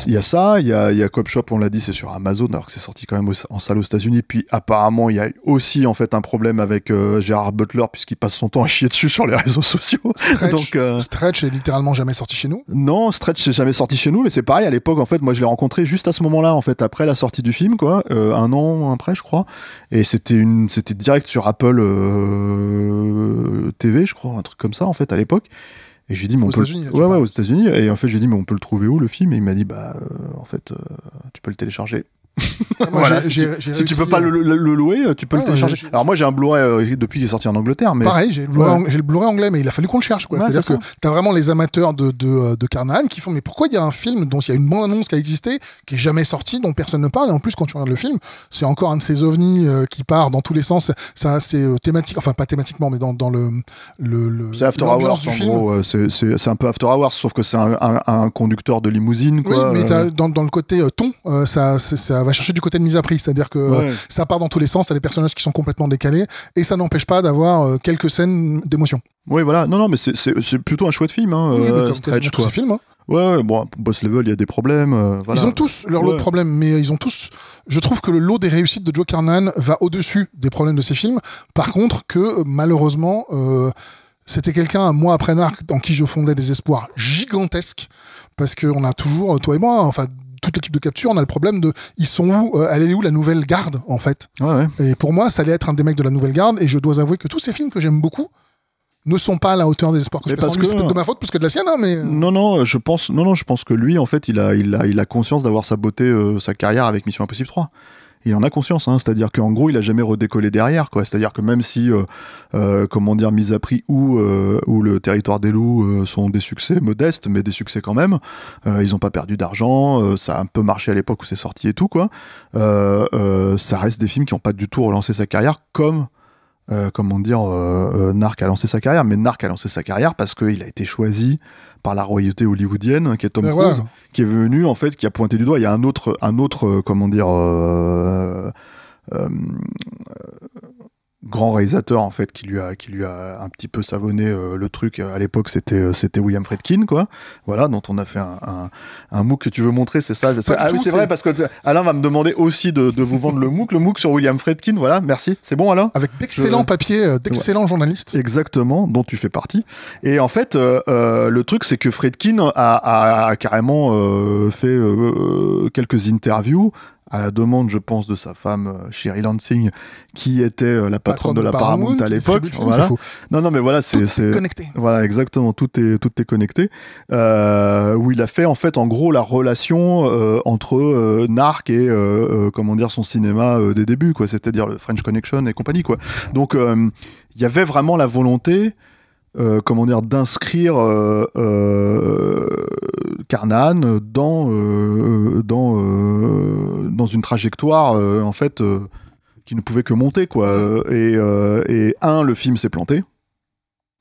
Il y a ça, il y a Cop Shop, on l'a dit, c'est sur Amazon alors que c'est sorti quand même en salle aux États-Unis. Puis apparemment il y a aussi en fait un problème avec Gerard Butler puisqu'il passe son temps à chier dessus sur les réseaux sociaux. Stretch est littéralement jamais sorti chez nous. Non, Stretch n'est jamais sorti chez nous, mais c'est pareil, à l'époque, en fait, moi, je l'ai rencontré juste à ce moment-là, en fait, après la sortie du film, quoi, 1 an après, je crois, et c'était direct sur Apple TV, je crois, un truc comme ça, en fait, à l'époque. Et je lui ai dit, mais aux États-Unis, et en fait, je lui ai dit, mais on peut le trouver où, le film? Et il m'a dit, en fait, tu peux le télécharger. Moi, voilà, si tu peux pas le louer, tu peux le télécharger. Alors moi j'ai un Blu-ray depuis qu'il est sorti en Angleterre, mais pareil, j'ai le Blu-ray anglais, mais il a fallu qu'on le cherche quoi. C'est-à-dire que t'as vraiment les amateurs de Carnahan qui font mais pourquoi il y a un film dont il y a une bande-annonce qui a existé, qui est jamais sorti, dont personne ne parle, et en plus quand tu regardes le film, c'est encore un de ces ovnis qui part dans tous les sens. Ça c'est thématique, enfin pas thématiquement, mais dans le c'est After Hours en gros, c'est un peu After Hours, sauf que c'est un conducteur de limousine quoi. Oui, mais dans le côté ton, ça va chercher du côté de mise à prix, c'est-à-dire que ça part dans tous les sens, t'as des personnages qui sont complètement décalés et ça n'empêche pas d'avoir quelques scènes d'émotion. Oui, voilà. Non, mais c'est plutôt un chouette film. Hein, Stretch, tous ces films. Hein. Ouais, bon, Boss Level, il y a des problèmes. Voilà. Ils ont tous leur lot de problèmes, mais ils ont tous. Je trouve que le lot des réussites de Joe Carnahan va au-dessus des problèmes de ces films. Par contre, que malheureusement, c'était quelqu'un, moi après Narc, en qui je fondais des espoirs gigantesques, parce qu'on a toujours, toi et moi, enfin. Toute l'équipe de capture, on a le problème de ils sont où, elle est où la nouvelle garde en fait. Et pour moi ça allait être un des mecs de la nouvelle garde et je dois avouer que tous ces films que j'aime beaucoup ne sont pas à la hauteur des espoirs que je pense. C'est peut-être de ma faute plus que de la sienne hein, mais je pense que lui en fait il a conscience d'avoir saboté sa carrière avec Mission Impossible 3. Il en a conscience, hein, c'est-à-dire qu'en gros, il a jamais redécollé derrière, quoi. C'est-à-dire que même si, Mise à Prix ou Le Territoire des loups sont des succès modestes, mais des succès quand même, ils n'ont pas perdu d'argent, ça a un peu marché à l'époque où c'est sorti et tout, quoi. Ça reste des films qui n'ont pas du tout relancé sa carrière comme Narc a lancé sa carrière, mais Narc a lancé sa carrière parce qu'il a été choisi par la royauté hollywoodienne, qui est Tom Cruise, qui est venu en fait, qui a pointé du doigt. Il y a un autre grand réalisateur en fait qui lui a un petit peu savonné le truc à l'époque, c'était William Friedkin quoi, voilà, dont on a fait un MOOC que tu veux montrer, c'est ça. Oui, c'est vrai parce que Alain va me demander aussi de vous vendre le MOOC sur William Friedkin, voilà, merci, c'est bon Alain, avec d'excellents papiers, d'excellents journalistes, exactement, dont tu fais partie. Et en fait le truc c'est que Friedkin a carrément fait quelques interviews à la demande, je pense, de sa femme Sherry Lansing, qui était la patronne de la Paramount à l'époque. Voilà. Non, mais voilà, c'est connecté. Voilà, exactement, tout est connecté. Où il a fait en fait, en gros, la relation entre Narc et son cinéma des débuts, quoi. C'est-à-dire le French Connection et compagnie, quoi. Donc, il y avait vraiment la volonté. D'inscrire Carnahan dans une trajectoire en fait qui ne pouvait que monter quoi. Et le film s'est planté.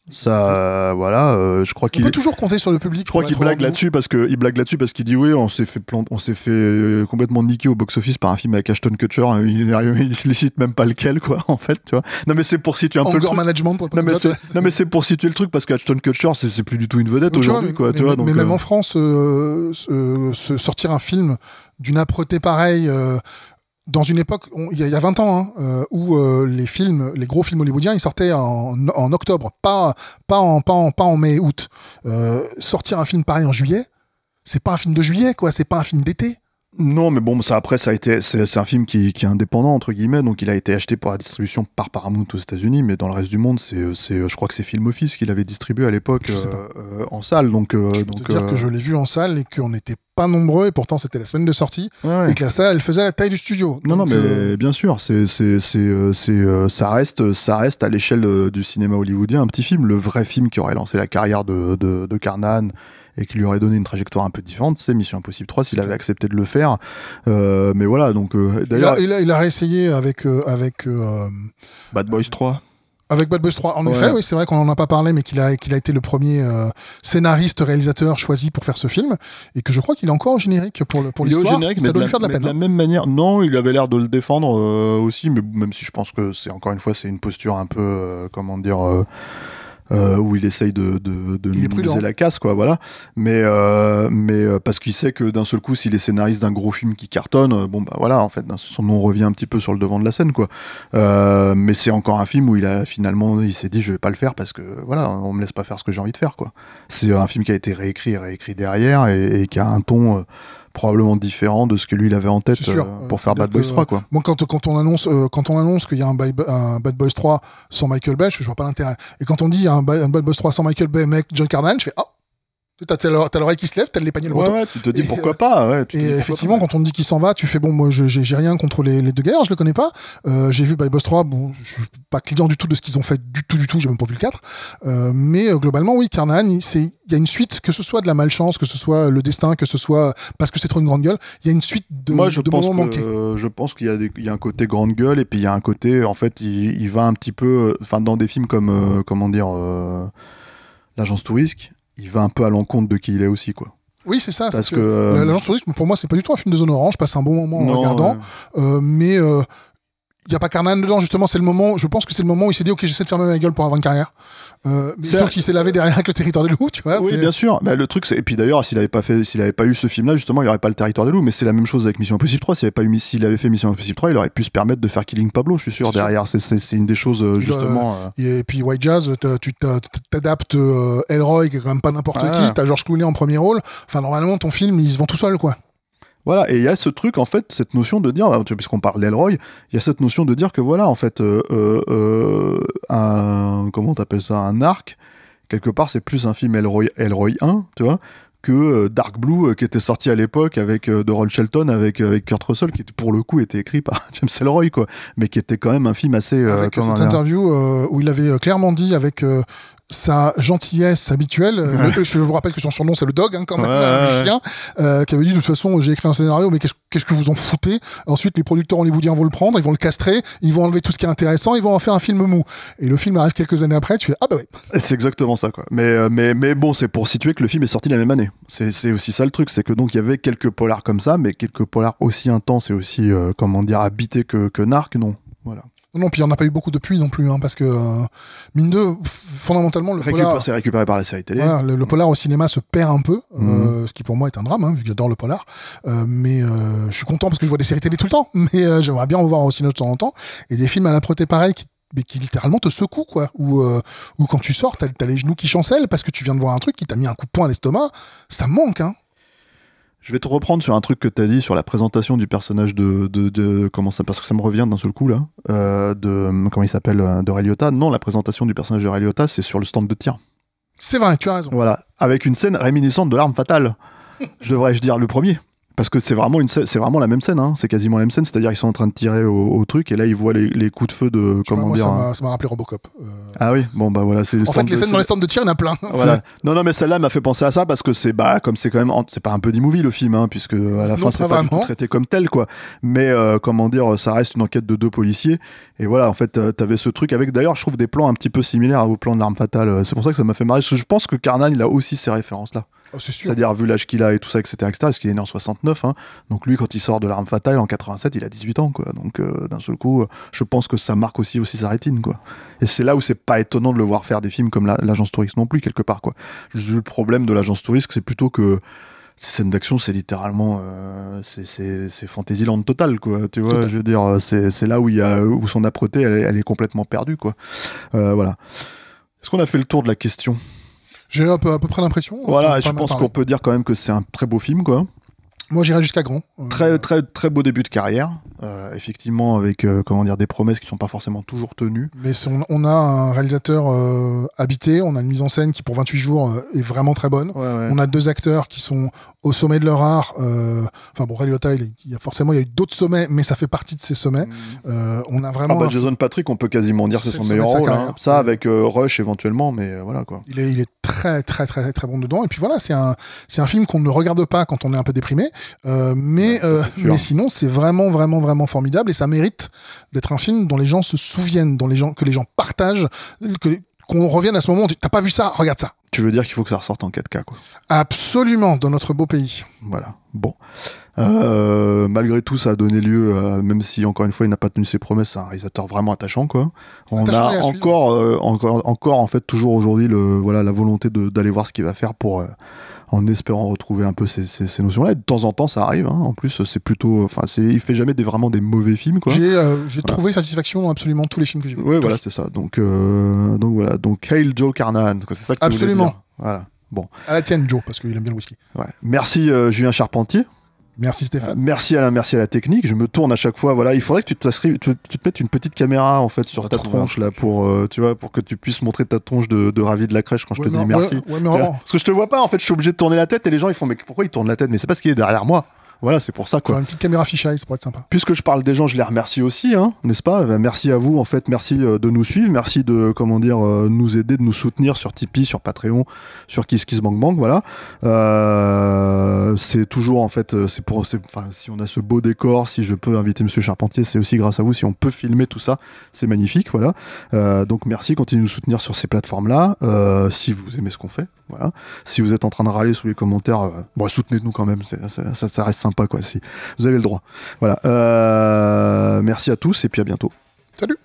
Ça, voilà, je crois qu'il peut toujours compter sur le public. Je crois qu'il blague là-dessus parce qu'il dit oui, on s'est fait complètement niquer au box-office par un film avec Ashton Kutcher. Il se cite même pas lequel, quoi, en fait, tu vois. Non, mais c'est pour situer un peu le truc. Management. Non, mais c'est pour situer le truc parce qu'Ashton Kutcher, c'est plus du tout une vedette aujourd'hui, quoi. Tu vois. Mais même en France, sortir un film d'une âpreté pareille. dans une époque, il y a 20 ans, où les gros films hollywoodiens, ils sortaient en octobre, pas en mai, août. Sortir un film pareil en juillet, c'est pas un film de juillet, quoi. C'est pas un film d'été. Non, mais bon, ça après, c'est un film qui est indépendant entre guillemets, donc il a été acheté pour la distribution par Paramount aux États-Unis, mais dans le reste du monde, je crois que c'est Film Office qui l'avait distribué à l'époque en salle. Donc, je peux te dire que je l'ai vu en salle et qu'on n'était pas nombreux, et pourtant c'était la semaine de sortie, et que la salle, elle faisait la taille du studio. Non, mais bien sûr, ça reste à l'échelle du cinéma hollywoodien un petit film. Le vrai film qui aurait lancé la carrière de Carnahan et qui lui aurait donné une trajectoire un peu différente, c'est Mission Impossible 3 s'il avait accepté de le faire. Mais voilà, donc d'ailleurs, il a réessayé avec Bad Boys 3. Avec Bad Boys 3, en effet, oui, c'est vrai qu'on en a pas parlé, mais qu'il a été le premier scénariste, réalisateur choisi pour faire ce film, et que je crois qu'il est encore au générique pour l'histoire. Il est au générique, ça doit lui faire de la peine. De la même manière, non, il avait l'air de le défendre aussi, mais même si je pense que c'est encore une fois, c'est une posture un peu, où il essaye de minimiser la casse, quoi, voilà. Mais parce qu'il sait que d'un seul coup, s'il est scénariste d'un gros film qui cartonne, bon bah voilà, en fait, son nom revient un petit peu sur le devant de la scène, quoi. Mais c'est encore un film où il s'est dit, je vais pas le faire parce que voilà, on me laisse pas faire ce que j'ai envie de faire, quoi. C'est un film qui a été réécrit derrière et qui a un ton probablement différent de ce que lui il avait en tête pour faire Bad Boys 3, quoi. Moi, quand on annonce qu'il y a un Bad Boys 3 sans Michael Bay, je vois pas l'intérêt. Et quand on dit un Bad Boys 3 sans Michael Bay, mec, John Carnahan, je fais t'as l'oreille qui se lève, t'as les paniers le bouton. Ouais, tu te dis pourquoi pas. Ouais, et effectivement, quand on te dit qu'il s'en va, tu fais bon, moi j'ai rien contre les deux gars, je le connais pas. J'ai vu Bad Boys 3, bon, je suis pas client du tout de ce qu'ils ont fait, du tout, j'ai même pas vu le 4. Mais globalement, oui, Carnahan, il y a une suite, que ce soit de la malchance, que ce soit le destin, que ce soit parce que c'est trop une grande gueule, il y a une suite de moments manqués. Je pense qu'il y a un côté grande gueule, et puis il y a un côté, en fait, il va un petit peu, enfin, dans des films comme, L'Agence Touriste, il va un peu à l'encontre de qui il est aussi, quoi. Oui, c'est ça. Parce que L'Agence Touriste, pour moi, c'est pas du tout un film de zone orange. Je passe un bon moment en regardant. Mais il n'y a pas Carnahan dedans, justement. Je pense que c'est le moment où il s'est dit, ok, j'essaie de fermer ma gueule pour avoir une carrière. Sauf qu'il s'est lavé derrière avec le Territoire des loups, tu vois. Oui, bien sûr. Mais le truc, et puis d'ailleurs, s'il avait pas eu ce film-là, justement, il n'y aurait pas le Territoire des loups. Mais c'est la même chose avec Mission Impossible 3. S'il avait fait Mission Impossible 3, il aurait pu se permettre de faire Killing Pablo, je suis sûr, derrière. C'est une des choses, justement. Et puis White Jazz, tu t'adaptes Elroy, qui est quand même pas n'importe qui. T'as George Clooney en premier rôle. Enfin, normalement, ton film, il se vend tout seul, quoi. Voilà, et il y a ce truc, en fait, cette notion de dire, puisqu'on parle d'Elroy, il y a cette notion de dire que voilà, en fait, comment t'appelles ça, un arc, quelque part, c'est plus un film Elroy 1, tu vois, que Dark Blue, qui était sorti à l'époque avec de Ron Shelton, avec Kurt Russell, qui pour le coup était écrit par James Ellroy, quoi, mais qui était quand même un film assez... avec cette interview où il avait clairement dit avec... sa gentillesse habituelle, je vous rappelle que son surnom c'est le Dog, quand même, le chien, qui avait dit de toute façon j'ai écrit un scénario, mais qu'est-ce que vous en foutez. Ensuite les producteurs hollywoodiens vont le prendre, ils vont le castrer, ils vont enlever tout ce qui est intéressant, ils vont en faire un film mou. Et le film arrive quelques années après, tu fais ah bah ouais. C'est exactement ça, quoi. Mais bon, c'est pour situer que le film est sorti la même année. C'est aussi ça le truc, c'est que donc il y avait quelques polars comme ça, mais quelques polars aussi intenses et aussi habités que Narc, non. Voilà. Non, puis il n'y en a pas eu beaucoup depuis non plus, parce que, mine de, fondamentalement, le polar... C'est récupéré par la série télé. Voilà, le polar au cinéma se perd un peu, ce qui pour moi est un drame, vu que j'adore le polar. Mais je suis content parce que je vois des séries télé tout le temps, mais j'aimerais bien en voir aussi de temps en temps. Et des films à la Proté pareil qui littéralement te secouent, quoi. Ou quand tu sors, t'as les genoux qui chancellent parce que tu viens de voir un truc qui t'a mis un coup de poing à l'estomac. Ça me manque, Je vais te reprendre sur un truc que t'as dit sur la présentation du personnage de comment ça, parce que ça me revient d'un seul coup là, comment il s'appelle, de Ray Liotta. Non, la présentation du personnage de Ray Liotta, c'est sur le stand de tir. C'est vrai, tu as raison. Voilà, avec une scène réminiscente de L'Arme Fatale. Devrais-je dire le premier? Parce que c'est vraiment la même scène, c'est quasiment la même scène, c'est-à-dire ils sont en train de tirer au truc et là ils voient les coups de feu de ça m'a rappelé Robocop. Ah oui, bon bah voilà, c'est en fait les scènes dans les stands de tir, il y en a plein. Voilà. Non mais celle-là m'a fait penser à ça parce que comme c'est quand même c'est pas un buddy movie le film, puisque à la fin c'est pas du tout traité comme tel, quoi. Mais ça reste une enquête de deux policiers et voilà, en fait t'avais ce truc avec d'ailleurs je trouve des plans un petit peu similaires aux plans de L'Arme Fatale. C'est pour ça que ça m'a fait marrer parce que je pense que Carnahan il a aussi ces références là. Oh, c'est-à-dire vu l'âge qu'il a et tout ça, etc., parce qu'il est né en 69, donc lui quand il sort de L'Arme Fatale en 87 il a 18 ans, quoi. Donc d'un seul coup je pense que ça marque aussi sa rétine, quoi. Et c'est là où c'est pas étonnant de le voir faire des films comme l'Agence Touriste non plus, quelque part, quoi. Le problème de l'Agence Touriste, c'est plutôt que Ces scènes d'action, c'est littéralement c'est Fantasyland total, quoi. Tu vois, je veux dire, c'est là où son âpreté, elle est complètement perdue, quoi. Voilà. Est-ce qu'on a fait le tour de la question ? J'ai à peu près l'impression. Voilà, je pense qu'on peut dire quand même que c'est un très beau film, quoi. Moi, j'irais jusqu'à grand. Très, très, très beau début de carrière. Effectivement, avec des promesses qui sont pas forcément toujours tenues. Mais on a un réalisateur habité, on a une mise en scène qui, pour 28 jours, est vraiment très bonne. Ouais. On a 2 acteurs qui sont au sommet de leur art. Enfin, bon, Ray Liotta, il y a eu d'autres sommets, mais ça fait partie de ces sommets. On a vraiment. Jason Patrick, on peut quasiment dire que c'est son meilleur rôle. Ça, avec Rush éventuellement, mais voilà, quoi. Il est très, très, très, très bon dedans. Et puis voilà, c'est un film qu'on ne regarde pas quand on est un peu déprimé. Mais sinon, c'est vraiment, vraiment, vraiment formidable, et ça mérite d'être un film dont les gens se souviennent, que les gens partagent, qu'on revienne à ce moment où t'as pas vu ça, regarde ça. Tu veux dire qu'il faut que ça ressorte en 4K, quoi. Absolument, dans notre beau pays. Voilà. Bon. Malgré tout, ça a donné lieu, même si encore une fois il n'a pas tenu ses promesses, à un réalisateur vraiment attachant, quoi. On a encore en fait toujours aujourd'hui la volonté d'aller voir ce qu'il va faire pour en espérant retrouver un peu ces notions-là. Et de temps en temps, ça arrive. Hein. En plus, c'est plutôt, il fait jamais vraiment des mauvais films, quoi. J'ai trouvé satisfaction dans absolument tous les films que j'ai vus. Oui, voilà, c'est ça. Donc voilà. Donc Hail Joe Carnahan, c'est ça que tu voulais dire. Voilà. Bon. À la tienne, Joe, parce qu'il aime bien le whisky. Ouais. Merci Julien Charpentier. Merci Stéphane. Merci Alain, merci à la technique. Je me tourne à chaque fois. Voilà, il faudrait que tu te mettes une petite caméra en fait sur ta tronche là pour pour que tu puisses montrer ta tronche de ravi de la crèche quand je te dis merci. Parce que je te vois pas en fait, je suis obligé de tourner la tête et les gens ils font mais pourquoi ils tournent la tête? Mais c'est parce qu'il est derrière moi. Voilà, c'est pour ça, quoi. Faire une petite caméra fisheye, ça pourrait être sympa. Puisque je parle des gens, je les remercie aussi, hein, n'est-ce pas? Merci à vous, en fait. Merci de nous suivre. Merci de, nous aider, de nous soutenir sur Tipeee, sur Patreon, sur KissKissBankBank, voilà. C'est toujours, en fait, si on a ce beau décor, si je peux inviter Monsieur Charpentier, c'est aussi grâce à vous. Si on peut filmer tout ça, c'est magnifique, voilà. Donc merci, continuez de nous soutenir sur ces plateformes-là. Si vous aimez ce qu'on fait, voilà. Si vous êtes en train de râler sous les commentaires, soutenez-nous quand même. Ça reste sympa, quoi, si vous avez le droit. Voilà. Merci à tous et puis à bientôt. Salut.